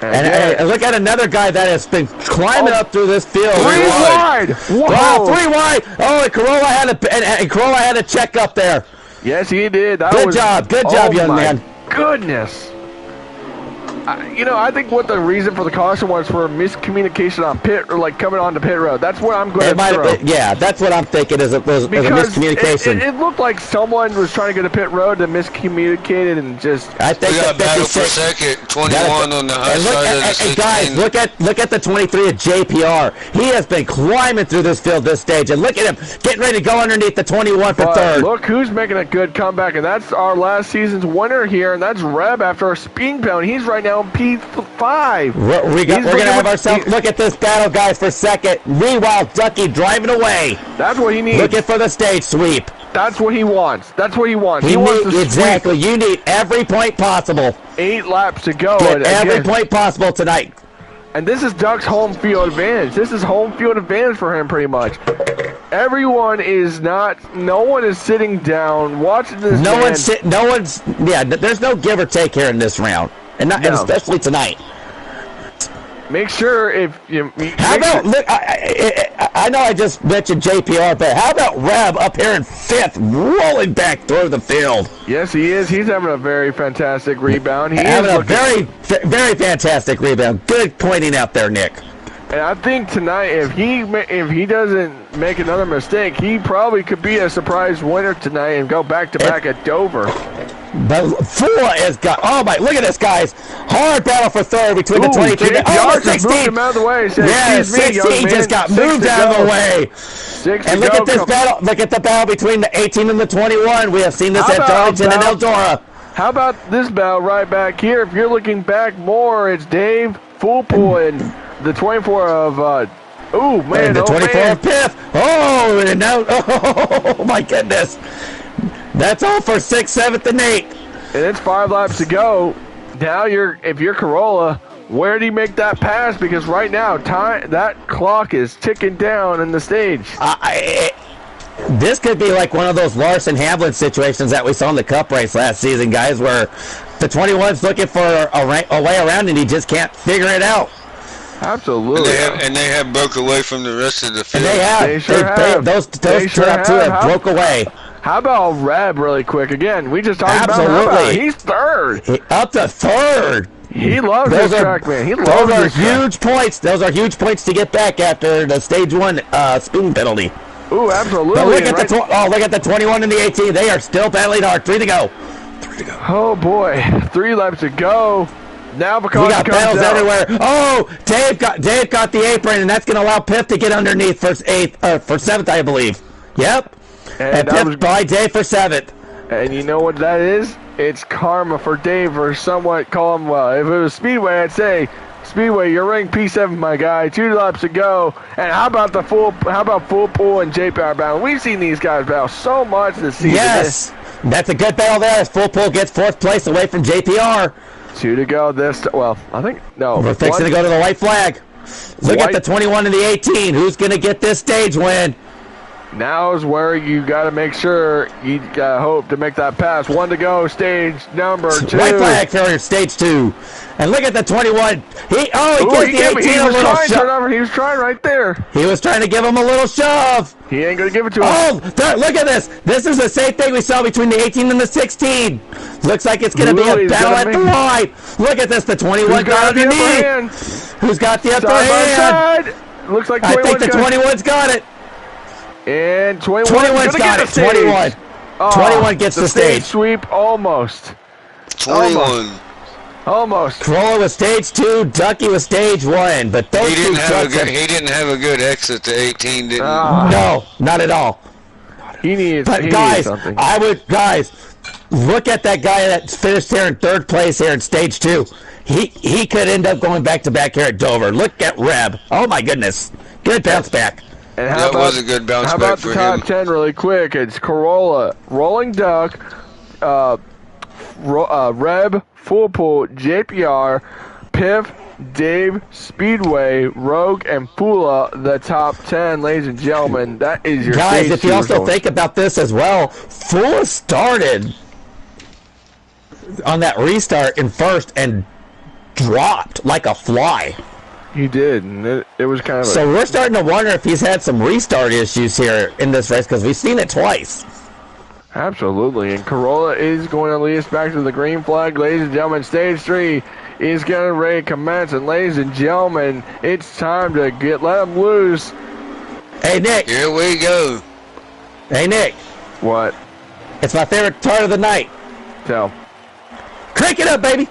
And look at another guy that has been climbing up through this field. 3 wide. Wow, 3 wide. Oh, and Corolla had a check up there. Yes, he did. Good job, young man. Goodness. I think what the reason for the caution was for miscommunication on pit, or like coming onto pit road. That's what I'm going to throw. Yeah, that's what I'm thinking is a miscommunication. It looked like someone was trying to get a pit road and miscommunicated and just. I think we got battle for second, 21 on the high side of the 16. Guys, look at the 23 of JPR. He has been climbing through this field this stage, and look at him getting ready to go underneath the 21 for third. Look who's making a good comeback, and that's our last season's winner here, and that's Reb after a speeding penalty. He's right now P5. We're going to have ourselves look at this battle, guys, for second. Meanwhile, Ducky driving away. That's what he needs. Looking for the stage sweep. That's what he wants. That's what he wants. Exactly. You need every point possible. 8 laps to go. Get every point possible tonight. And this is Duck's home field advantage. This is home field advantage for him, pretty much. No one is sitting down watching this. There's no give or take here in this round. And especially tonight. Make sure if you. Look, I know I just mentioned JPR, but how about Reb up here in 5th, rolling back through the field? Yes, he is. He's having a very fantastic rebound. He's having a very, very fantastic rebound. Good pointing out there, Nick. And I think tonight, if he doesn't make another mistake, he probably could be a surprise winner tonight and go back-to-back at Dover. But Fula has got, look at this, guys. Hard battle for third between the 23. JPR just moved him out of the way. 16 just got moved out of the way. And look at this battle. Look at the battle between the 18 and the 21. We have seen this at Darlington and Eldora. How about this battle right back here? If you're looking back more, it's Dave Fulpool and the 24 of Ooh, man. And the 24 man. Piff. Oh, and now, oh, my goodness. That's all for 6th, 7th, and 8th. And it's 5 laps to go. Now if you're Corolla, where do you make that pass? Because right now, that clock is ticking down in the stage. This could be like one of those Larson Hamlin situations that we saw in the Cup race last season, guys, where the 21's looking for a way around and he just can't figure it out. Absolutely. And they have broke away from the rest of the field. And they have. They sure have. Those top two have broke away. How about Reb really quick? Again, we just talked Absolutely. about him. He's third. Up to third. He loves this track, man. He loves those are this huge points. Those are huge points to get back after the stage 1 spoon penalty. Ooh, absolutely. But look at the 21 and the 18. They are still battling hard. 3 to go. Oh boy, 3 laps to go. Now because we got battles everywhere. Oh, Dave got the apron, and that's going to allow Piff to get underneath for 7th, I believe. Yep. And Piff by Dave for 7th. And you know what that is? It's karma for Dave, or somewhat call him. Well, if it was Speedway, I'd say, Speedway, you're ranked P7, my guy. 2 laps to go. And how about Full Pool and JPR battle? We've seen these guys battle so much this season. Yes, that's a good battle there. As Full Pool gets 4th place away from JPR. 2 to go. I think no. We're fixing to go to the white flag. Look at the 21 and the 18. Who's going to get this stage win? Now is where you got to make sure you got hope to make that pass. 1 to go, stage number 2. White flag for stage 2. And look at the 21. He gives the 18 a little shove. He was trying right there. He was trying to give him a little shove. He ain't going to give it to him. Oh, look at this. This is the same thing we saw between the 18 and the 16. Looks like it's going to be a battle at the line. Look at this. The 21 got underneath. Who's got the upper hand? Looks like 21's I think the 21's got it. And 21's got it. 21. 21 gets the stage. Sweep almost. 21. Almost. Corolla was stage 2, Ducky was stage 1, but those he didn't have a good exit to 18, didn't he? No, not at all. He needs something. Guys, look at that guy that finished here in 3rd place here in stage 2. He could end up going back to back here at Dover. Look at Reb. Oh my goodness. Good bounce back. And that was a good bounce back for him. How about the top 10 really quick? It's Corolla, Rolling Duck, Reb, Full Pool, JPR, Piff, Dave, Speedway, Rogue, and Pula, the top 10, ladies and gentlemen. That is your guys. If you also think about this as well, Pula started on that restart in 1st and dropped like a fly. He did, and it was kind of. So we're starting to wonder if he's had some restart issues here in this race because we've seen it twice. Absolutely, and Corolla is going to lead us back to the green flag, ladies and gentlemen. Stage 3 is getting ready to commence, and ladies and gentlemen, it's time to let them loose. Hey Nick, here we go. Hey Nick, what? It's my favorite part of the night. Tell. Crank it up, baby.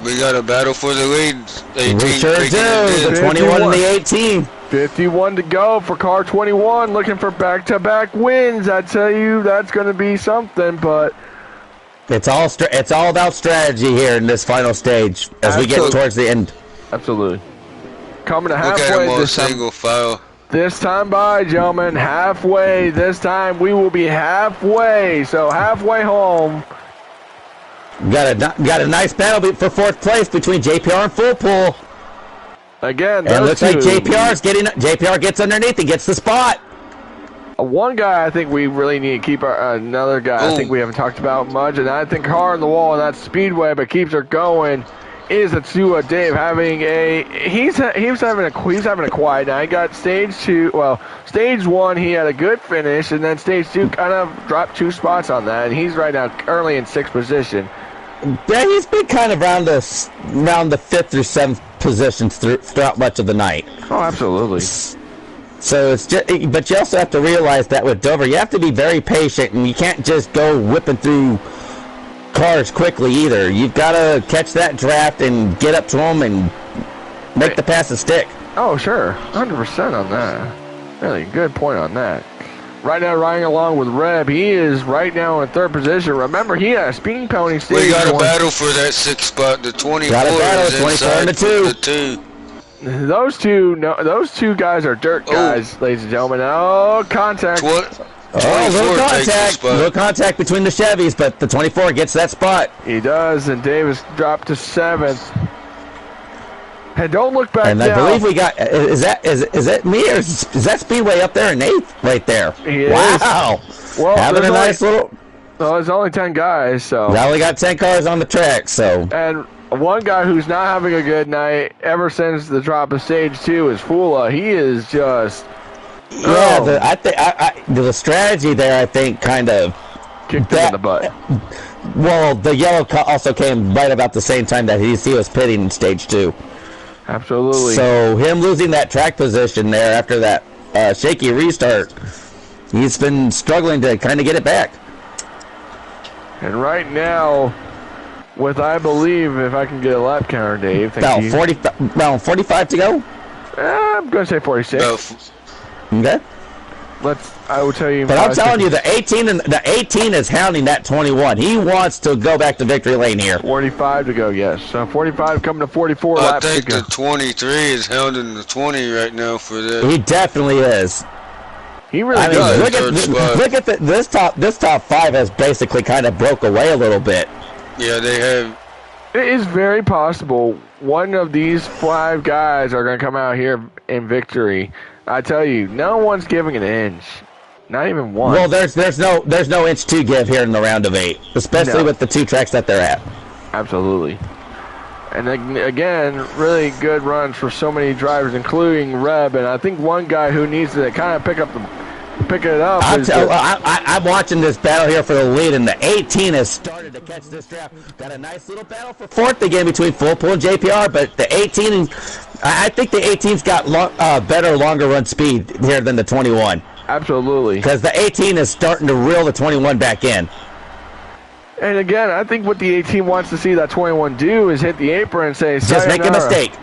We got a battle for the lead. 18, we sure do. The 21 and the 18. 51 to go for car 21, looking for back-to-back wins. I tell you, that's going to be something, but it's all about strategy here in this final stage as we get towards the end. Absolutely. Coming to halfway. Look at him on single file. This time by, gentlemen, halfway. This time we will be halfway, so halfway home. Got a nice battle for 4th place between JPR and Full Pool. Again, and it looks like JPR gets underneath and gets the spot. One guy I think we really need to keep another guy I think we haven't talked about much, and I think car on the wall, and that's Speedway, but keeps her going. is Atua Dave having he's having a quiet night. Got stage 2. Well, stage 1 he had a good finish, and then stage 2 kind of dropped 2 spots on that, and he's right now currently in 6th position. Yeah, he's been kind of around the 5th or 7th positions throughout much of the night. Oh, absolutely. So it's just, but you also have to realize that with Dover, you have to be very patient, and you can't just go whipping through cars quickly either. You've got to catch that draft and get up to them and make the passes stick. Oh, sure. 100% on that. Really good point on that. Right now, riding along with Reb, he is right now in 3rd position. Remember, he had a speeding penalty stage. We got a battle for that 6th spot. The 24 got a battle, is 24 and inside the 2. Those two guys are dirt guys, ladies and gentlemen. Oh, contact. Little contact between the Chevys, but the 24 gets that spot. He does, and Davis dropped to 7th. And don't look back and now. I believe we got, is that me, or is that Speedway up there in 8th right there? Wow. Well, having a nice little... Well, there's only 10 guys, so... We only got 10 cars on the track, so... And one guy who's not having a good night ever since the drop of stage 2 is Fula. He is just... Yeah, the strategy there, I think, kind of... Kicked him in the butt. Well, the yellow also came right about the same time that he was pitting in stage 2. Absolutely. So him losing that track position there after that shaky restart, he's been struggling to kind of get it back. And right now, with I believe, if I can get a lap counter, Dave. About 45 to go. I'm going to say 46. Okay. I will tell you. But I'm telling you, the 18 is hounding that 21. He wants to go back to victory lane here. 45 to go, yes. So 45 coming to 44 I laps to think go. the 23 is hounding the 20 right now for that. He definitely is. He really does. Look at this top 5 has basically kind of broke away a little bit. Yeah, they have. It is very possible one of these 5 guys are going to come out here in victory. I tell you, no one's giving an inch. Not even one. Well, there's no inch to give here in the round of 8, especially with the 2 tracks that they're at. Absolutely. And again, really good runs for so many drivers, including Reb. And I think one guy who needs to kind of pick it up. I'm watching this battle here for the lead, and the 18 has started to catch this draft. Got a nice little battle for 4th again between Full Pool and JPR, but the 18, I think the 18's got better, longer run speed here than the 21. Absolutely. Because the 18 is starting to reel the 21 back in. And again, I think what the 18 wants to see that 21 do is hit the apron and say, just make a mistake.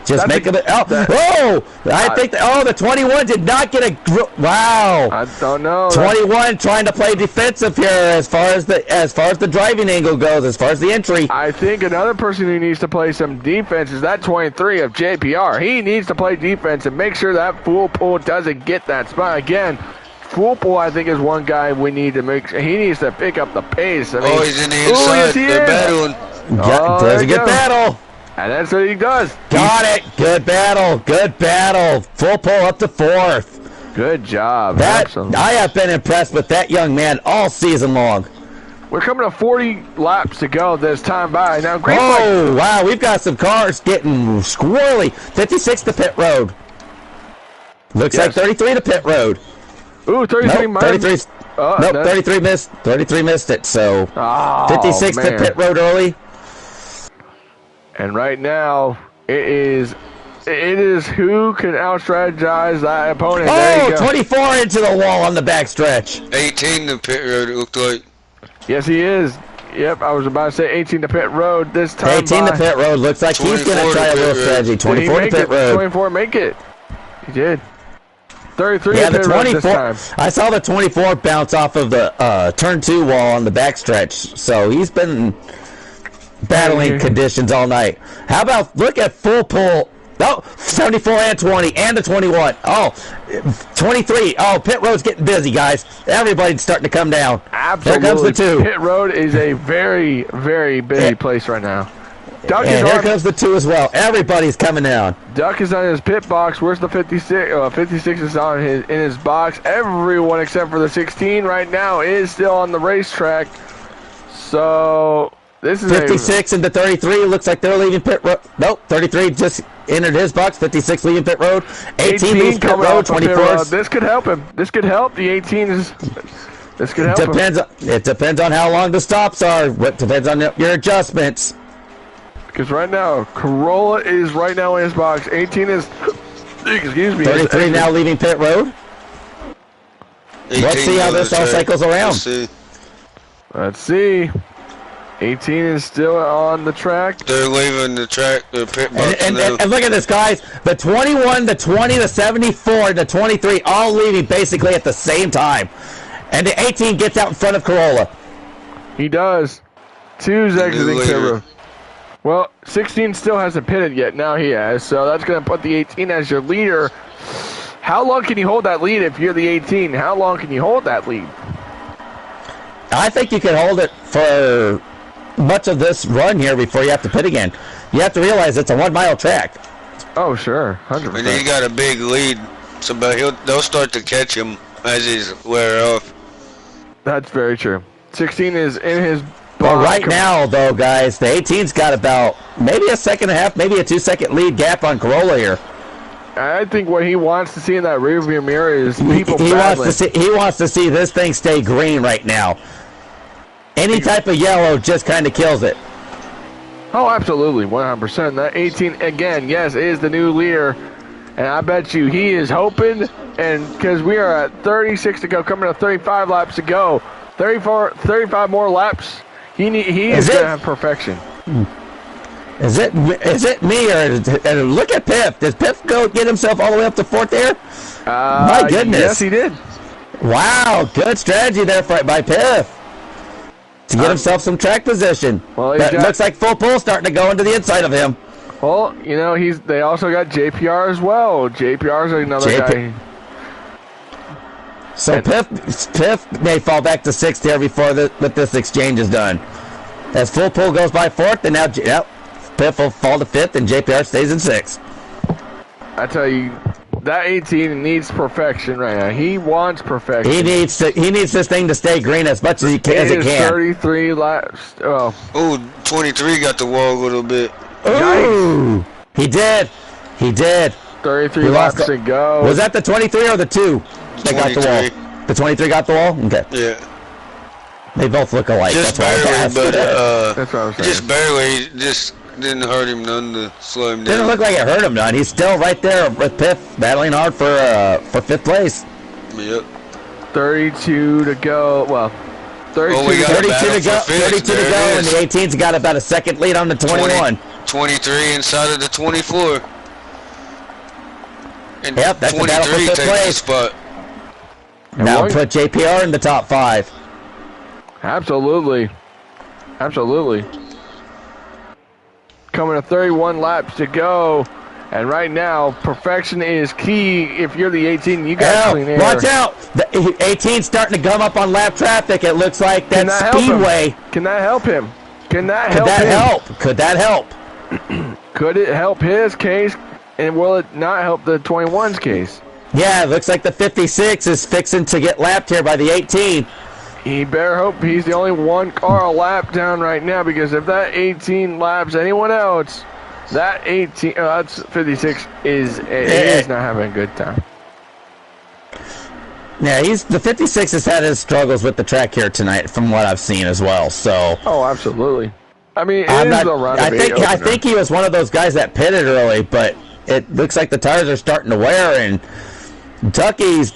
Just make a I think the 21 did not get a wow. I don't know. 21 trying to play defensive here as far as the driving angle goes, as far as the entry. I think another person who needs to play some defense is that 23 of JPR. He needs to play defense and make sure that Full Pool doesn't get that spot again. Full Pool, I think, is one guy we need to make sure. He needs to pick up the pace. I mean, he's in the inside. They're battling. There's a good battle. And that's what he does. Got it. Good battle. Good battle. Full Pool up to 4th. Good job. I have been impressed with that young man all season long. We're coming to 40 laps to go this time by. Now, wow. We've got some cars getting squirrely. 56 to pit road. Looks like 33 to pit road. Ooh, 33 nope, 33. Nope, 33 missed. 33 missed it. So 56 to pit road early. And right now, it is who can out-strategize that opponent. Oh, 24 into the wall on the backstretch. 18 to pit road, it looked like. Yes, he is. Yep, I was about to say 18 to pit road this time. 18 to pit road. Looks like he's going to try a little strategy. 24 to pit road. 24 make it. He did. 33 yeah, to pit road this time. I saw the 24 bounce off of the turn 2 wall on the backstretch. So he's been battling conditions all night. How about look at Full Pool? Oh, 74 and 20 and the 21. Oh, 23. Oh, pit road's getting busy, guys. Everybody's starting to come down. Absolutely. There comes the 2. Pit road is a very, very busy place right now. Duck and here comes the 2 as well. Everybody's coming down. Duck is on his pit box. Where's the 56? 56 is in his box. Everyone except for the 16 right now is still on the racetrack. So This is 56 into 33. Looks like they're leaving pit road. Nope, 33 just entered his box. 56 leaving pit road. 18 leaves pit road. 24. This could help him. This could help. The 18 is. This could help him. It depends on how long the stops are. What depends on your adjustments. Because right now, Corolla is right now in his box. 18 is. Excuse me. 33 now leaving pit road. Let's see how this all cycles around. Let's see. 18 is still on the track. They're leaving the track, the pit box and look at this, guys. The 21, the 20, the 74, the 23, all leaving basically at the same time. And the 18 gets out in front of Corolla. He does. Two's exiting pit road. Well, 16 still hasn't pitted yet. Now he has. So that's going to put the 18 as your leader. How long can you hold that lead if you're the 18? How long can you hold that lead? I think you can hold it for much of this run here before you have to pit again. You have to realize it's a 1 mile track. Oh, sure. 100%. And he got a big lead, so but they'll start to catch him as he's wear off. That's very true. 16 is in his box. But right now, though, guys, the 18's got about maybe a second and a half, maybe a 2-second lead gap on Corolla here. I think what he wants to see in that rearview mirror is people he wants to see this thing stay green right now. Any type of yellow just kind of kills it. Oh, absolutely, 100%. That 18, again, yes, is the new leader. And I bet you he is hoping, and because we are at 36 to go, coming to 35 laps to go, 35 more laps, he is going to have perfection. Is it me, or look at Piff? Does Piff go get himself all the way up to 4th there? My goodness. Yes, he did. Wow, good strategy there by Piff to get himself some track position. Well, but looks like full pull starting to go into the inside of him. Well, you know, they also got JPR as well. JPR's another guy. So Piff may fall back to 6th here before this exchange is done. As full pull goes by 4th, and now Piff will fall to 5th, and JPR stays in 6th. I tell you, that 18 needs perfection right now. He wants perfection. He needs this thing to stay green as much as it can. 33 laps. Oh, 23 got the wall a little bit. Ooh, he did. 33 laps to go. Was that the 23 or the 2 that got the wall? The 23 got the wall? Okay. Yeah. They both look alike. Just that's barely, but that's what I was saying. just barely. Just didn't hurt him none to slow him down. Didn't look like it hurt him none. He's still right there with Piff, battling hard for 5th place. Yep. 32 to go. Well, 32 to go. 32 to go, and the 18's got about a second lead on the 21. 23 inside of the 24. And yep, that's the battle for 5th place. Spot. Now put JPR in the top 5. Absolutely. Coming to 31 laps to go. And right now, perfection is key. If you're the 18, you got clean air. Watch out! The 18's starting to come up on lap traffic. It looks like that Speedway. Can that help him? Could that help? Could it help his case? And will it not help the 21's case? Yeah, it looks like the 56 is fixing to get lapped here by the 18. He better hope he's the only one car a lap down right now, because if that 18 laps anyone else, that 18, that's 56 is not having a good time. Yeah, the 56 has had his struggles with the track here tonight, from what I've seen as well. So. Oh, absolutely. I mean, I think he was one of those guys that pitted early, but it looks like the tires are starting to wear, and Tucky's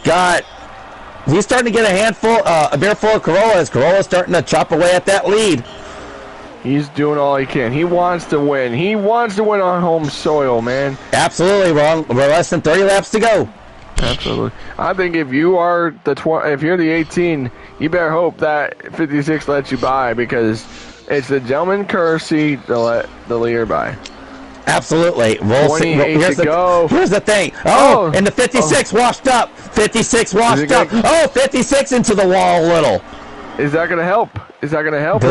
he's starting to get a beer full of Corolla, as Corolla's starting to chop away at that lead. He's doing all he can. He wants to win. He wants to win on home soil, man. Absolutely. We're less than 30 laps to go. Absolutely. I think if you are if you're the 18, you better hope that 56 lets you by, because it's the gentleman courtesy to let the leader by. Absolutely. We'll see. Here's the thing. Oh, and the 56 washed up. 56 washed up. 56 into the wall a little. Is that going to help? Does that help?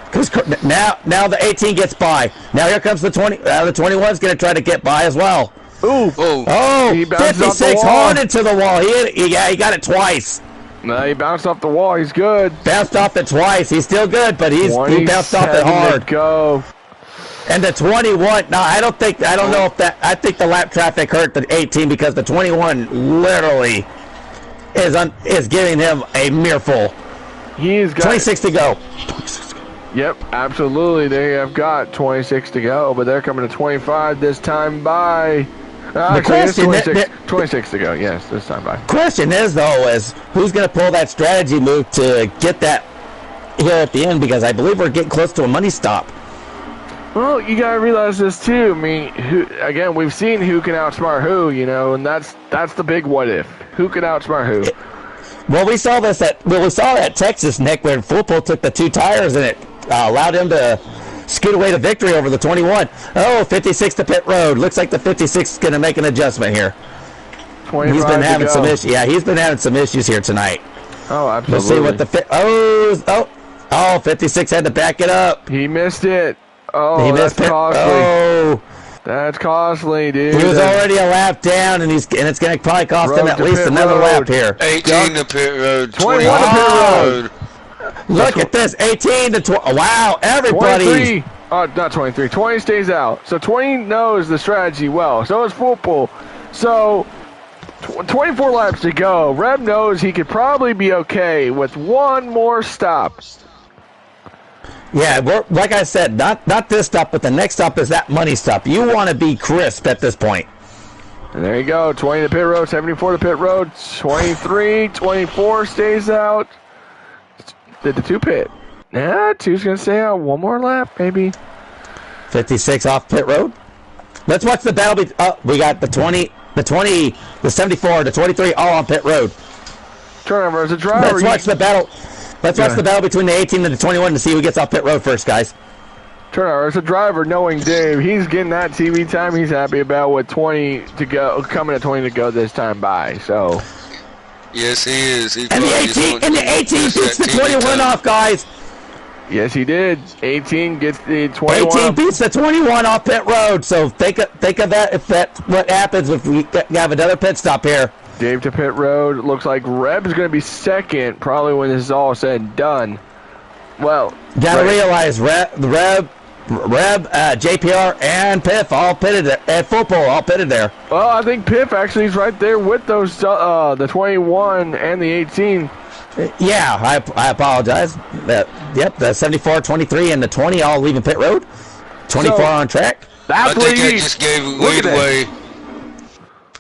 Because now the 18 gets by. Now here comes the 20. The 21's going to try to get by as well. Ooh. Oh, 56 hauled into the wall. He got it twice. No, he bounced off the wall. He's good. Bounced off it twice. He's still good, but he bounced off it hard. Go. And the 21. No, I don't know if that. I think the lap traffic hurt the 18 because the 21 literally is giving him a mireful. He's got 26 to go. Yep, absolutely. They have got 26 to go, but they're coming to 25 this time by. Actually, it's 26 to go. Yes, this time by. Question is though, who's going to pull that strategy move to get that here at the end? Because I believe we're getting close to a money stop. Well, you gotta realize this too. I mean, we've seen who can outsmart who, and that's the big what if. Who can outsmart who? Well, we saw that Texas, Nick, when Fulpo took the 2 tires and it allowed him to scoot away to victory over the 21. Oh, 56 to pit road. Looks like the 56 is going to make an adjustment here. He's been having some issues. Yeah, he's been having some issues here tonight. Oh, absolutely. Let's see what the 56 had to back it up. He missed it. Oh, he missed that's costly. Oh, that's costly, dude. He was already a lap down, and it's going to probably cost him at least another lap here. 18 to pit road. 21 to pit road. Look at this, 18 to 20. Wow, everybody. 23. Oh, not 23. 20 stays out. So 20 knows the strategy well. So is Fulpo. So 24 laps to go. Reb knows he could probably be okay with one more stop. Yeah, like I said, not this stop, but the next stop is that money stop. You want to be crisp at this point. And there you go. 20 to pit road, 74 to pit road, 23, 24 stays out. Did the 2 pit? Yeah, 2's going to stay out. One more lap, maybe. 56 off pit road. Let's watch the battle. We got the 20, the 74, the 23 all on pit road. Turnover as a driver. Let's watch the battle. Let's watch the battle between the 18 and the 21 to see who gets off pit road first, guys. Turnover as a driver, knowing Dave, he's getting that TV time. He's happy about with 20 to go, coming at 20 to go this time by. So. Yes, he is. And the 18 beats the 21 off, guys. Yes, he did. 18 gets the 21. 18 beats the 21 off pit road. So think of that if that's what happens if we have another pit stop here. Dave to pit road. Looks like Reb's going to be second, probably when this is all said and done. Well, gotta realize Reb, JPR, and Piff all pitted there, and Fulpo all pitted there. Well, I think Piff actually is right there with those, the 21 and the 18. Yeah, I apologize. Yep, the 74, 23, and the 20 all leaving pit road. 24 on track. That's I what think he I needs. just gave leeway.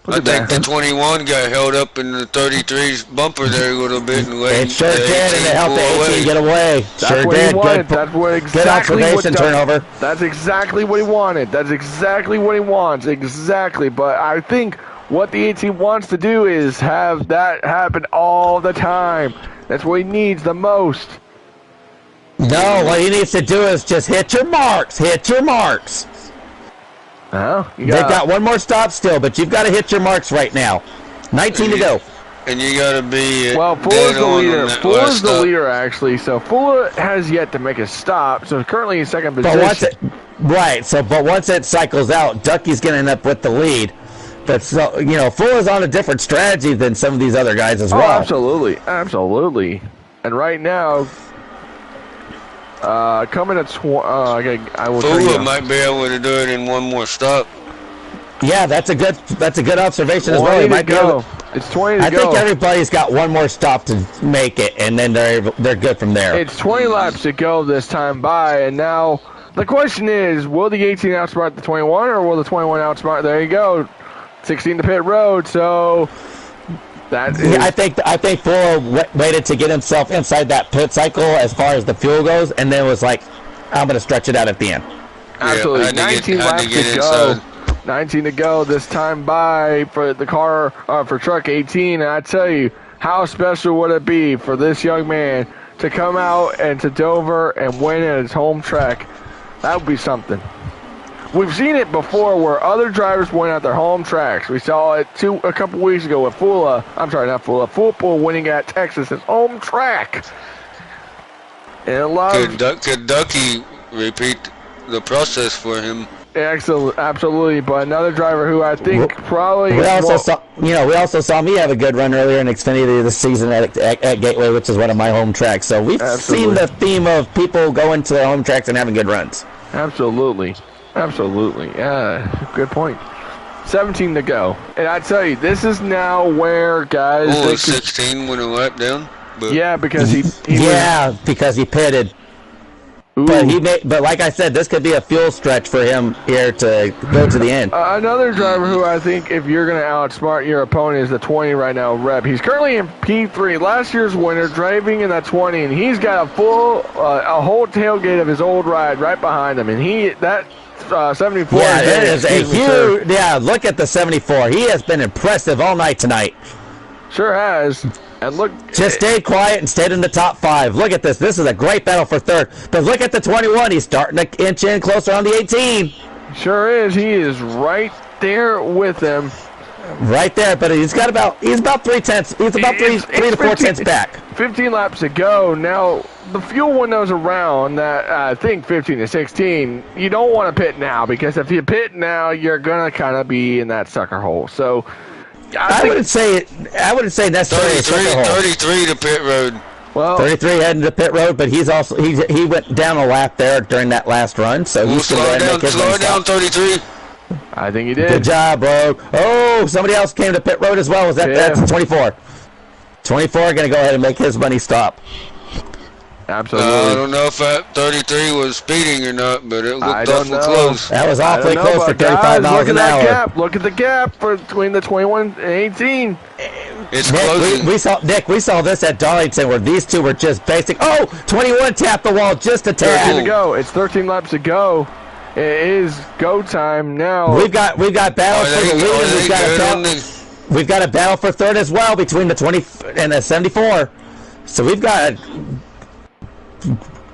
I think that. the 21 got held up in the 33's bumper there a little bit. And it sure did, and it helped the 18 get away. That's what he wanted. That's what exactly good observation turnover. That's exactly what he wanted. That's exactly what he wants. Exactly. But I think what the 18 wants to do is have that happen all the time. That's what he needs the most. No, what he needs to do is just hit your marks. Hit your marks. They've got one more stop still, but you've got to hit your marks right now. 19 to go. And you got to be. Well, Fuller's the leader. Fuller's the leader, actually. So Fuller has yet to make a stop. So currently in second position. But once it cycles out, Ducky's going to end up with the lead. But so Fuller's on a different strategy than some of these other guys as well. Absolutely, absolutely. And right now, coming at I will. Fuller might be able to do it in one more stop. Yeah, that's a good observation as well. He might go. It's 20 to go. I think go. everybody's got one more stop to make it, and then they're good from there. It's 20 laps to go this time by, and now the question is, will the 18 outsmart the 21, or will the 21 outsmart? There you go. 16 to pit road, so that is... I think Fuller waited to get himself inside that pit cycle as far as the fuel goes, and then was like, I'm going to stretch it out at the end. Absolutely. 19 laps to go. 19 to go this time by for the car, for truck 18, and I tell you, how special would it be for this young man to come out and to Dover and win at his home track? That would be something. We've seen it before where other drivers win at their home tracks. We saw it a couple weeks ago with Fulpo winning at Texas, his home track. And Could Ducky repeat the process for him? Excellent, absolutely. But another driver who I think probably we also saw me have a good run earlier in Xfinity this season at Gateway, which is one of my home tracks. So we've seen the theme of people going to their home tracks and having good runs. Absolutely. Yeah, good point. 17 to go, and I tell you, this is now where guys. 16 with a lap down. But yeah, because he because he pitted. Ooh. But like I said, this could be a fuel stretch for him here to go to the end. Another driver who I think if you're going to outsmart your opponent is the 20 right now, Reb. He's currently in P3, last year's winner, driving in that 20, and he's got a whole tailgate of his old ride right behind him, and that 74. Yeah, it is a huge. Yeah, look at the 74. He has been impressive all night tonight. Sure has. And look, just stayed quiet and stayed in the top 5. Look at this. This is a great battle for third. But look at the 21. He's starting to inch in closer on the 18. Sure is. He is right there with him. Right there, but he's about 3 tenths. He's about 3 to 4 tenths back. 15 laps to go. Now, the fuel window's around that, I think 15 to 16. You don't want to pit now, because if you pit now, you're going to kind of be in that sucker hole. So, I wouldn't say necessarily 33 to pit road. Well, 33 heading to pit road, but he's also he went down a lap there during that last run, so he's going to make his slow down 33. I think he did. Good job, bro. Oh, somebody else came to pit road as well. That's 24. 24 going to go ahead and make his money stop. Absolutely. I don't know if that 33 was speeding or not, but it looked awfully close. That was awfully close for 35 miles an hour. Look at the gap between the 21 and 18. It's closing. We saw this at Darlington where these two were just basic. Oh, 21 tapped the wall just a tad. 13 to go. It's 13 laps to go. It is go time now. We've got battle for the lead. We've got a battle for third as well between the 20 and the 74. So we've got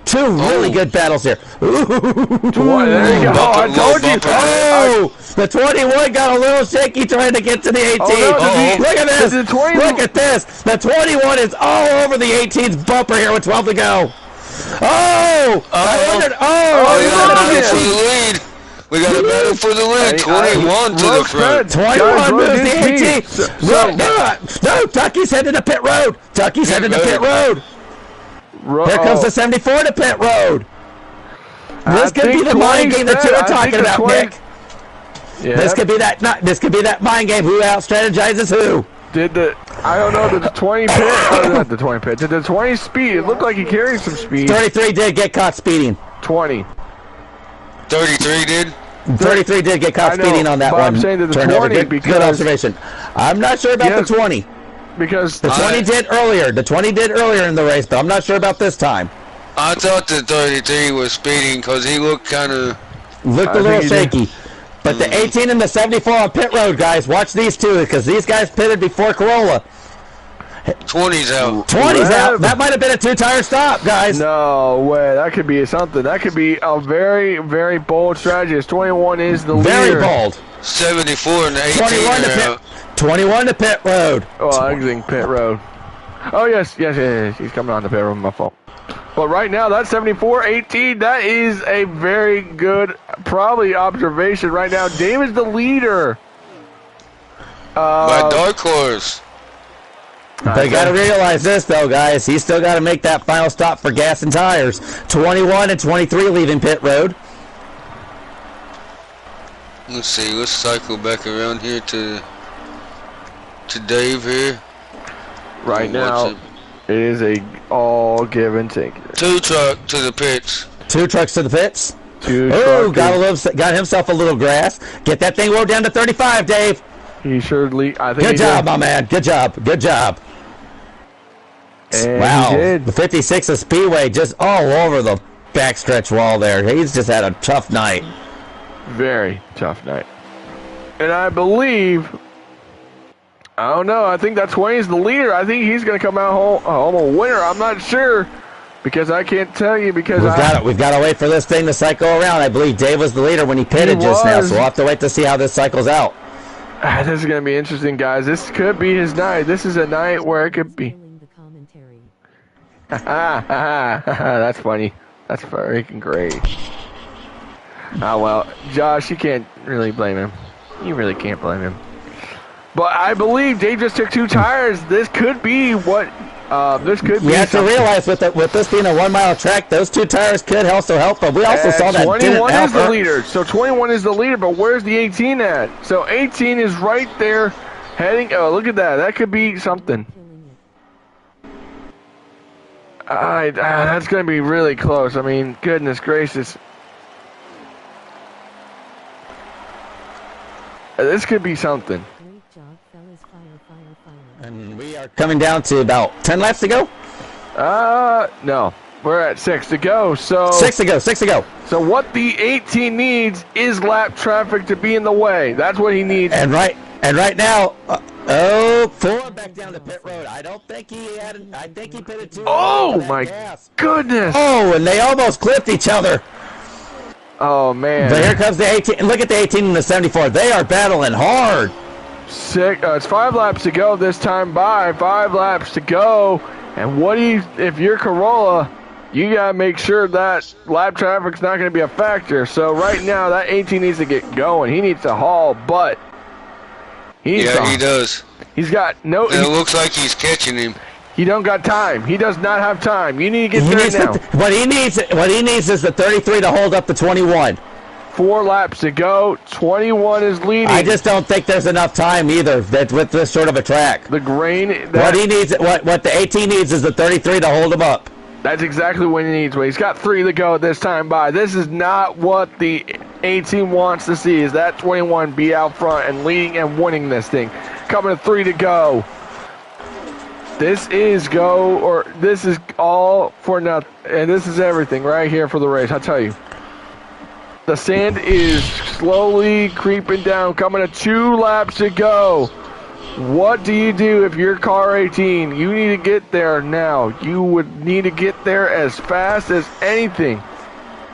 two really good battles here. There you go. I told you. Oh, the 21 got a little shaky trying to get to the 18. Look at this. Look at this. The 21 is all over the 18's bumper here with 12 to go. Oh! I wondered. We got a battle for the lead. 21 to the front. 21 moves the 18. No, Tucky's headed to pit road. Tucky's headed to pit road. Here comes the 74 to pit road. This could be the mind game that you were talking about, Nick. Yeah. This could be that mind game. Who out strategizes who? I don't know, did the 20 pit, not the 20 pit, did the 20 speed? It looked like he carried some speed. 33 did get caught speeding. 20. 33 did? 33 did get caught speeding on that one. I'm saying that the 20 because... Good observation. I'm not sure about the 20. Because the 20 did earlier. The 20 did earlier in the race, but I'm not sure about this time. I thought the 33 was speeding because he looked kind of... Looked a little shaky. But the 18 and the 74 on pit road, guys, watch these two because these guys pitted before Corolla. 20's out. 20's out. That might have been a 2-tire stop, guys. No way. That could be something. That could be a very, very bold strategy. 21 is the leader. Very bold. 74 and the 18 21 to pit road. Oh, exiting pit road. Oh, yes. He's coming on the pit road. My fault. But right now, that 74-18, that is a very good, probably, observation right now. Dave is the leader. By dark horse. But you got to realize this, though, guys. He's still got to make that final stop for gas and tires. 21 and 23 leaving pit road. Let's see. Let's cycle back around here to Dave here. Right now, it is all give and take. 2 truck to the pits. 2 trucks to the pits. Got himself a little grass. Get that thing rolled down to 35, Dave. He surely. I think. Good job, my man. Good job. And wow. The 56 of Speedway just all over the backstretch wall there. He's just had a tough night. Very tough night. And I believe. I don't know. I think that 20 is the leader. I think he's going to come out home a winner. I'm not sure because I can't tell you because we've got to wait for this thing to cycle around. I believe Dave was the leader when he pitted just now, so we'll have to wait to see how this cycles out. This is going to be interesting, guys. This could be his night. This is a night where it could be. That's funny. That's freaking great. Oh, well, Josh, you can't really blame him. You really can't blame him. But I believe Dave just took 2 tires. This could be what. This could be. You have to realize with this being a 1-mile track, those 2 tires could also help. But we also saw that 21 is the leader. So 21 is the leader. But where's the 18 at? So 18 is right there, heading. Oh, look at that. That could be something. That's going to be really close. I mean, goodness gracious. This could be something. And we are coming down to about 10 laps to go? No. We're at 6 to go. So 6 to go. So what the 18 needs is lap traffic to be in the way. That's what he needs. And right now, Ford back down to pit road. I don't think he had. I think he pitted too. Oh my goodness! Oh, and they almost clipped each other. Oh man! But here comes the 18. Look at the 18 and the 74. They are battling hard. It's 5 laps to go this time by. 5 laps to go. And if you're Corolla, you gotta make sure that lap traffic's not gonna be a factor. So right now, that 18 needs to get going. He needs to haul, but he does. He's got no. It looks like he's catching him. He don't got time. He does not have time. You need to get there now. What he needs is the 33 to hold up the 21. 4 laps to go. 21 is leading. I just don't think there's enough time either with this sort of a track. The grain. What he needs, what the 18 needs is the 33 to hold him up. That's exactly what he needs. He's got 3 to go this time by. This is not what the 18 wants to see. Is that 21 be out front and leading and winning this thing? Coming to 3 to go. This is all for nothing, and this is everything right here for the race. I tell you. The sand is slowly creeping down, coming to 2 laps to go. What do you do if you're car 18? You need to get there now. You would need to get there as fast as anything.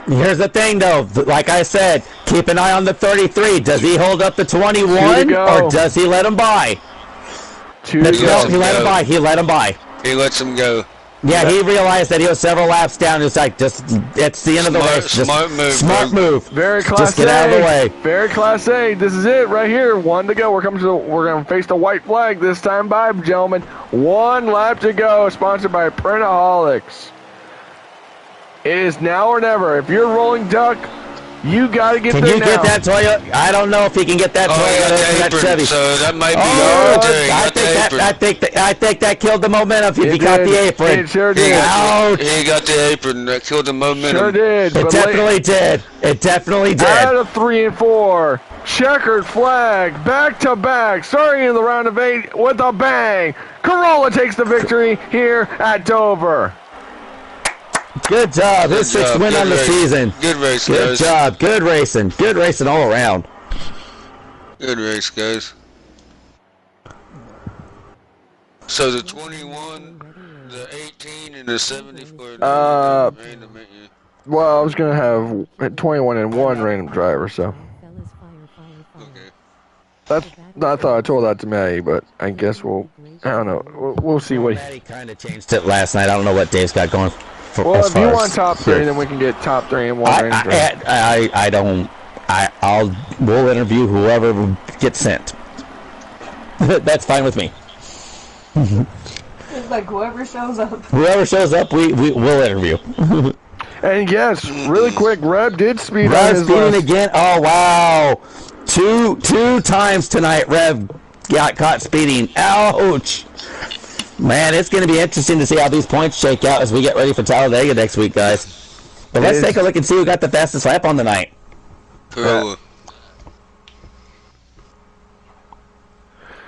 Here's the thing, though. Like I said, keep an eye on the 33. Does he hold up the 21, or does he let him by? 2 to go. No, he let him by. He let him by. He lets him go. Yeah, he realized that he was several laps down. It's like, it's the end of the race. Smart move. Smart move. Very class Just get out of the way. Very class A. This is it right here. 1 to go. We're going to face the white flag this time by, gentlemen. 1 lap to go. Sponsored by Printaholics. It is now or never. If you're rolling duck, you got to get there now. Can you get that Toyota? I don't know if he can get that Toyota. That Chevy. So that might be I think that killed the momentum if he got the apron. It sure did. Ouch. He got the apron. That killed the momentum. Sure did. It definitely did. It definitely did. Out of 3 and 4. Checkered flag. Back to back. Starting in the round of 8 with a bang. Corolla takes the victory here at Dover. Good job. His 6th win on the season. Good race, guys. Good job. Good racing. Good racing all around. Good race, guys. So the 21, the 18, and the 74. Well, I was going to have 21 and 1 random driver, so. Okay. I thought I told that to Maddie, but I guess I don't know. We'll see what Maddie kind of changed it last night. I don't know what Dave's got going. Well, if you want top 3, then we can get top 3 and 1 random driver. We'll interview whoever gets sent. That's fine with me. It's like whoever shows up. Whoever shows up, we'll interview. And yes, really quick, Reb did speed Rev on his speeding last. again. Oh wow, two times tonight. Rev got caught speeding. Ouch. Man, it's going to be interesting to see how these points shake out as we get ready for Talladega next week, guys. But let's take a look and see who got the fastest lap on the night. Corolla.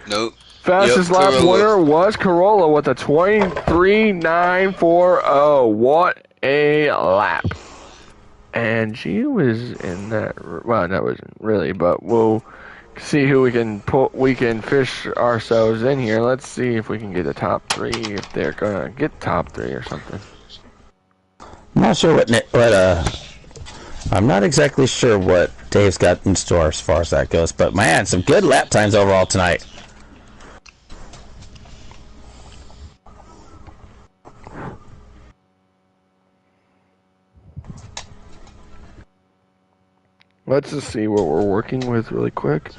Nope. Fastest lap winner was Corolla with a 23.940. What a lap. And she was in that. Well, that wasn't really, but we'll see who we can fish ourselves in here. Let's see if we can get the top 3, if they're gonna get top 3 or something. I'm not sure I'm not exactly sure what Dave's got in store as far as that goes, but man, some good lap times overall tonight. Let's just see what we're working with really quick.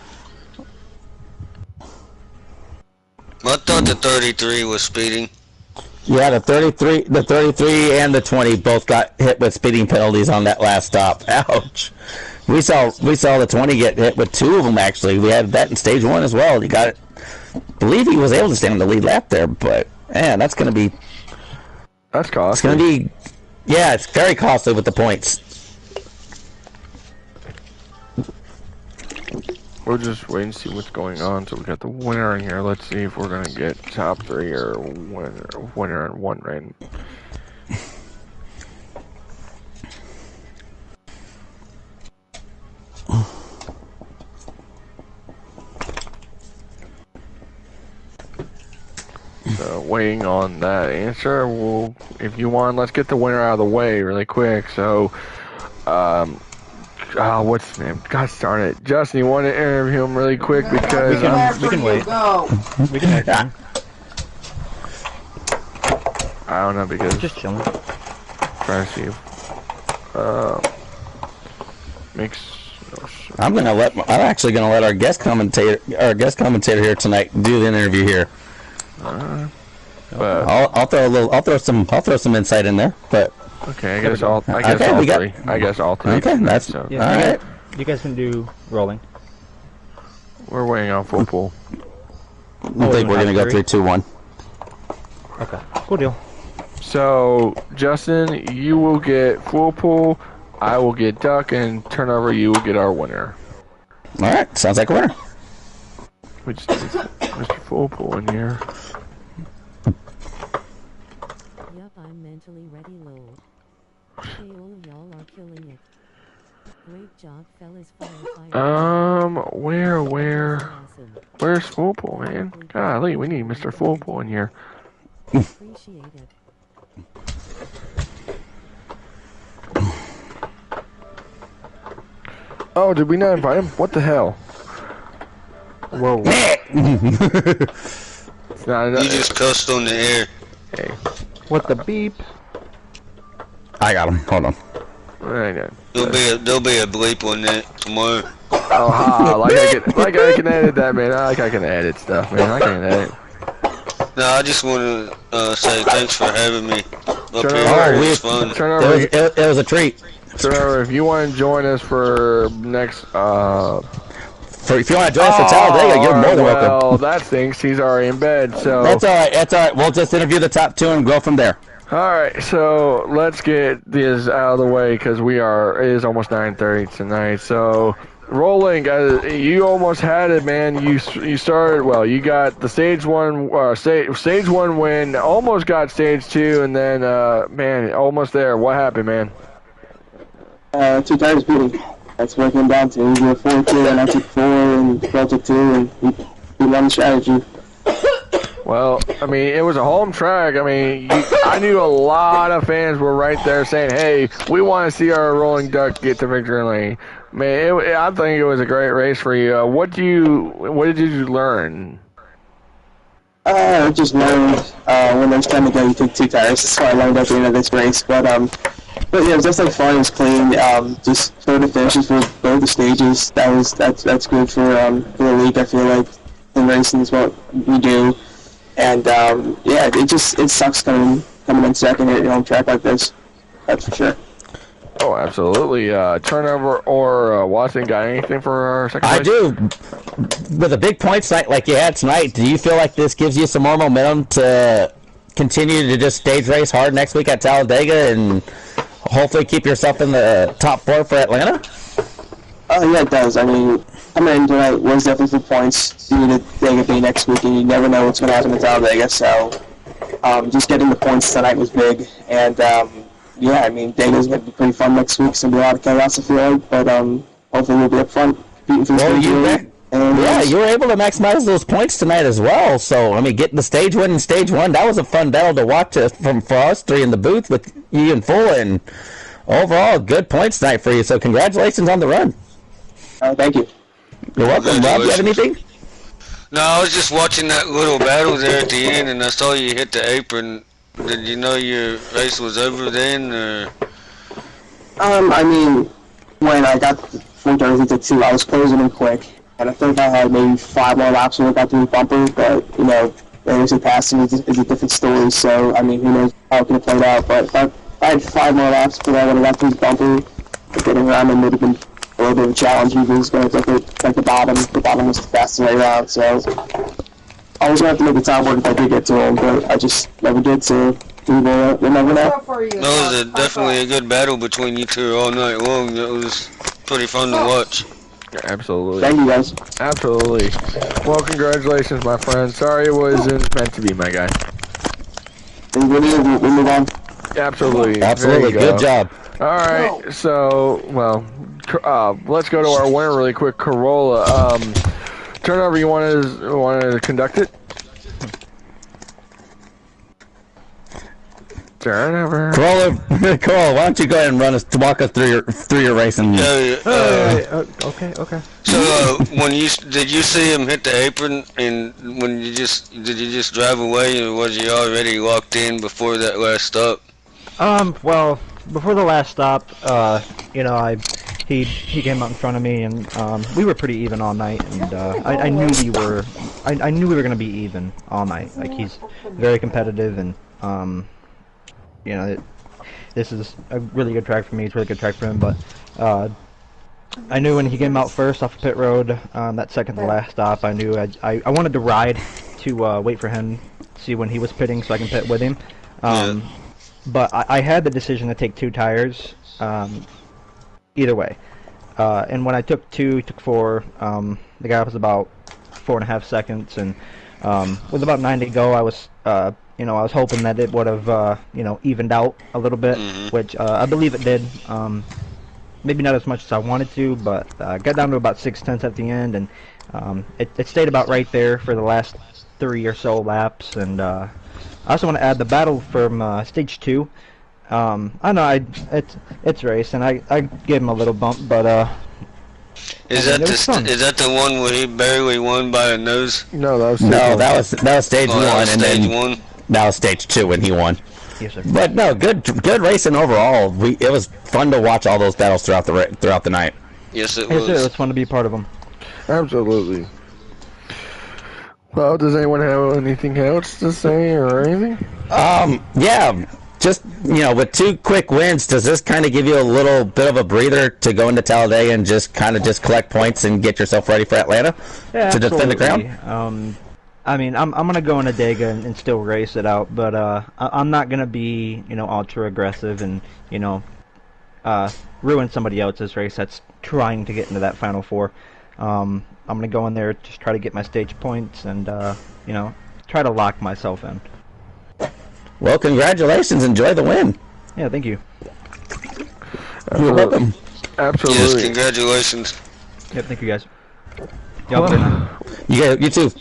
I thought the 33 was speeding. Yeah, the 33 and the 20 both got hit with speeding penalties on that last stop. Ouch. We saw the 20 get hit with 2 of them, actually. We had that in stage 1 as well. He got it. I believe he was able to stay on the lead lap there, but man, that's going to be... That's costly. It's going to be... Yeah, it's very costly with the points. We'll just wait and see what's going on. So we got the winner in here. Let's see if we're going to get top 3 or winner in one rain. So waiting on that answer. We'll, if you want, let's get the winner out of the way really quick. So, what's his name? God darn it, Justin, you want to interview him really quick because we can wait. We can wait. I don't know because Just chilling. trying to see if makes. I'm actually gonna let our guest commentator here tonight do the interview here. But I'll throw some insight in there, but okay, I guess all three. I guess all three. Okay, that's so. Yeah, all right. You guys can do rolling. We're waiting on full pool. I think we're gonna go 3, 2, 1. Okay, cool deal. So Justin, you will get full pool. I will get duck, and turnover. You will get our winner. All right, sounds like a winner. We just need Mr. Full pool in here. Yup, I'm mentally ready, lol. Hey, all of y'all are killing it. Great job, fellas. Where's Full Pool, man? Golly, we need Mr. Full Pool in here. Appreciate it. Oh, did we not invite him? What the hell? Whoa. It's not enough. You just cussed on the air. Hey. What the beep? I got him. Hold on. There'll be a bleep on that tomorrow. Oh, ha! Like I can edit that, man. I can edit stuff, man. I can edit. No, I just want to say thanks for having me up here. Turn It was fun. It was a treat. So if you want to join us for next, if you want to join us for Talladega, you're more than welcome. Well, that stinks. He's already in bed, so. That's all right. That's all right. We'll just interview the top 2 and go from there. All right, so let's get this out of the way because it is almost 9:30 tonight. So, rolling, you almost had it, man. You started well. You got the stage 1 win. Almost got stage 2, and then man, almost there. What happened, man? 2 tires beating. That's what it came down to. We were 4-2, and I took 4, and Bill took 2, and we won the strategy. Well, I mean, it was a home track. I mean, I knew a lot of fans were right there saying, "Hey, we want to see our rolling duck get to victory lane." Man, I think it was a great race for you. What did you learn? I just learned when there's time to go, you take 2 tires. That's what I learned at the end of this race. But yeah, it was just like fun. It was clean. Just photo finishes for both the stages. That's good for the league. I feel like in racing is what we do. And yeah, it sucks coming in second at your home track like this. That's for sure. Oh, absolutely. Turnover or Watson got anything for our second place? I do. With a big points night like you had tonight, do you feel like this gives you some more momentum to continue to just stage race hard next week at Talladega and hopefully keep yourself in the top 4 for Atlanta? Oh, yeah, it does. I mean, coming in tonight was definitely for points due to Dega Day next week, and you never know what's going to happen at Talladega, so just getting the points tonight was big. And, yeah, I mean, Dega's going to be pretty fun next week. It's going to be a lot of chaos, I feel like, but hopefully we'll be up front, competing for the stage win. Yeah, you were able to maximize those points tonight as well. So, I mean, getting the stage win in stage 1, that was a fun battle to watch for us 3 in the booth with you and Full, and overall, good points tonight for you. So, congratulations on the run. Thank you. You're welcome, Rob. Do you have anything? No, I was just watching that little battle there at the end, and I saw you hit the apron. Did you know your race was over then, or? I mean, when I got 4 turns into 2. I was closing in quick, and I think I had maybe 5 more laps when I got through the bumper, but, you know, there's a passing is a different story, so, I mean, who knows how it could have played out, but if I had 5 more laps before I would have got through the bumper, getting around him would have been a little bit of a challenge. He was going to take the bottom. The bottom was the fastest way around, so I was going to have to make the time work if I did get to him, but I just never did, so we'll never know. That was definitely a good battle between you two all night long. That was pretty fun to watch. Absolutely. Thank you, guys. Absolutely. Well, congratulations, my friend. Sorry it wasn't meant to be, my guy. We move on. Absolutely. Absolutely. Good job. All right. So, well, let's go to our winner really quick, Corolla. Turnover, you want to conduct it? Turnover. Corolla, why don't you go ahead and walk us through your racing? Okay. So, did you see him hit the apron, and did you just drive away, or was you already locked in before that last stop? Well, before the last stop, you know, he came out in front of me, and we were pretty even all night, and I knew we were gonna be even all night. Like, he's very competitive, and you know, this is a really good track for me. It's a really good track for him, but I knew when he came out first off pit road, that second to last stop, I knew I wanted to ride to wait for him, see when he was pitting, so I can pit with him. But I had the decision to take 2 tires, either way. And when I took 4, the gap was about 4.5 seconds, and with about 9 to go, I was, you know, I was hoping that it would have, you know, evened out a little bit, which I believe it did. Maybe not as much as I wanted to, but got down to about 6/10 at the end, and it stayed about right there for the last 3 or so laps. And I also want to add the battle from stage 2. I know it's race, and I gave him a little bump, but is that the one where he barely won by a nose? No, that was stage 1, that was and stage then 1. that was stage 2 when he won. yes, sir. But no, good racing overall. It was fun to watch all those battles throughout the night. Yes, it Yes, was. sir. It was fun to be a part of them. Absolutely. Well, does anyone have anything else to say or anything? Yeah, just, you know, with 2 quick wins, does this kind of give you a little bit of a breather to go into Talladega and just collect points and get yourself ready for Atlanta to defend the crown? I mean, I'm gonna go in Dega and still race it out, but I'm not gonna be, you know, ultra aggressive and, you know, ruin somebody else's race that's trying to get into that Final 4. I'm gonna go in there, just try to get my stage points, and you know, try to lock myself in. Well, congratulations! Enjoy the win. Yeah, thank you. You're welcome. Absolutely. Yes, congratulations. Yep, thank you guys. Y'all have a good night. You too.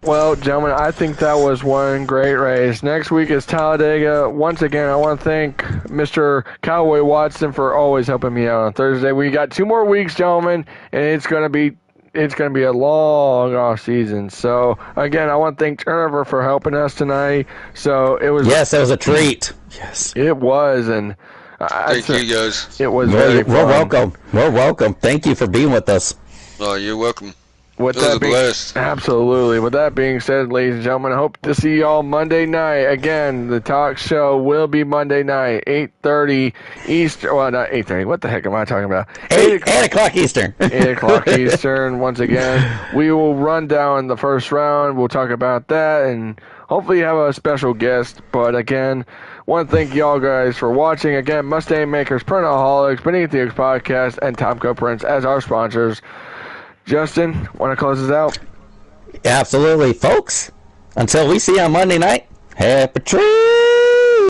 Well, gentlemen, I think that was one great race. Next week is Talladega. Once again, I want to thank Mr. Cowboy Watson for always helping me out on Thursday. We got 2 more weeks, gentlemen, and it's gonna be a long off season. So again, I want to thank Turnover for helping us tonight. So it was it was a treat. Yes, it was, and Thank you, guys. it was we're very fun. welcome. We're welcome. Thank you for being with us. Oh, you're welcome. With It was that a being, blast. absolutely. With that being said, ladies and gentlemen, I hope to see y'all Monday night. Again, the talk show will be Monday night, 8:30 Eastern. Well, not 8:30. What the heck am I talking about? 8 o'clock Eastern. 8 o'clock Eastern. Once again, we will run down the first round. We'll talk about that and hopefully have a special guest. But again, want to thank y'all guys for watching. Again, Mustang Makers, Printaholics, Beneath the X Podcast, and Tomco Prints as our sponsors. Justin, want to close us out? Absolutely, folks. Until we see you on Monday night, happy tree.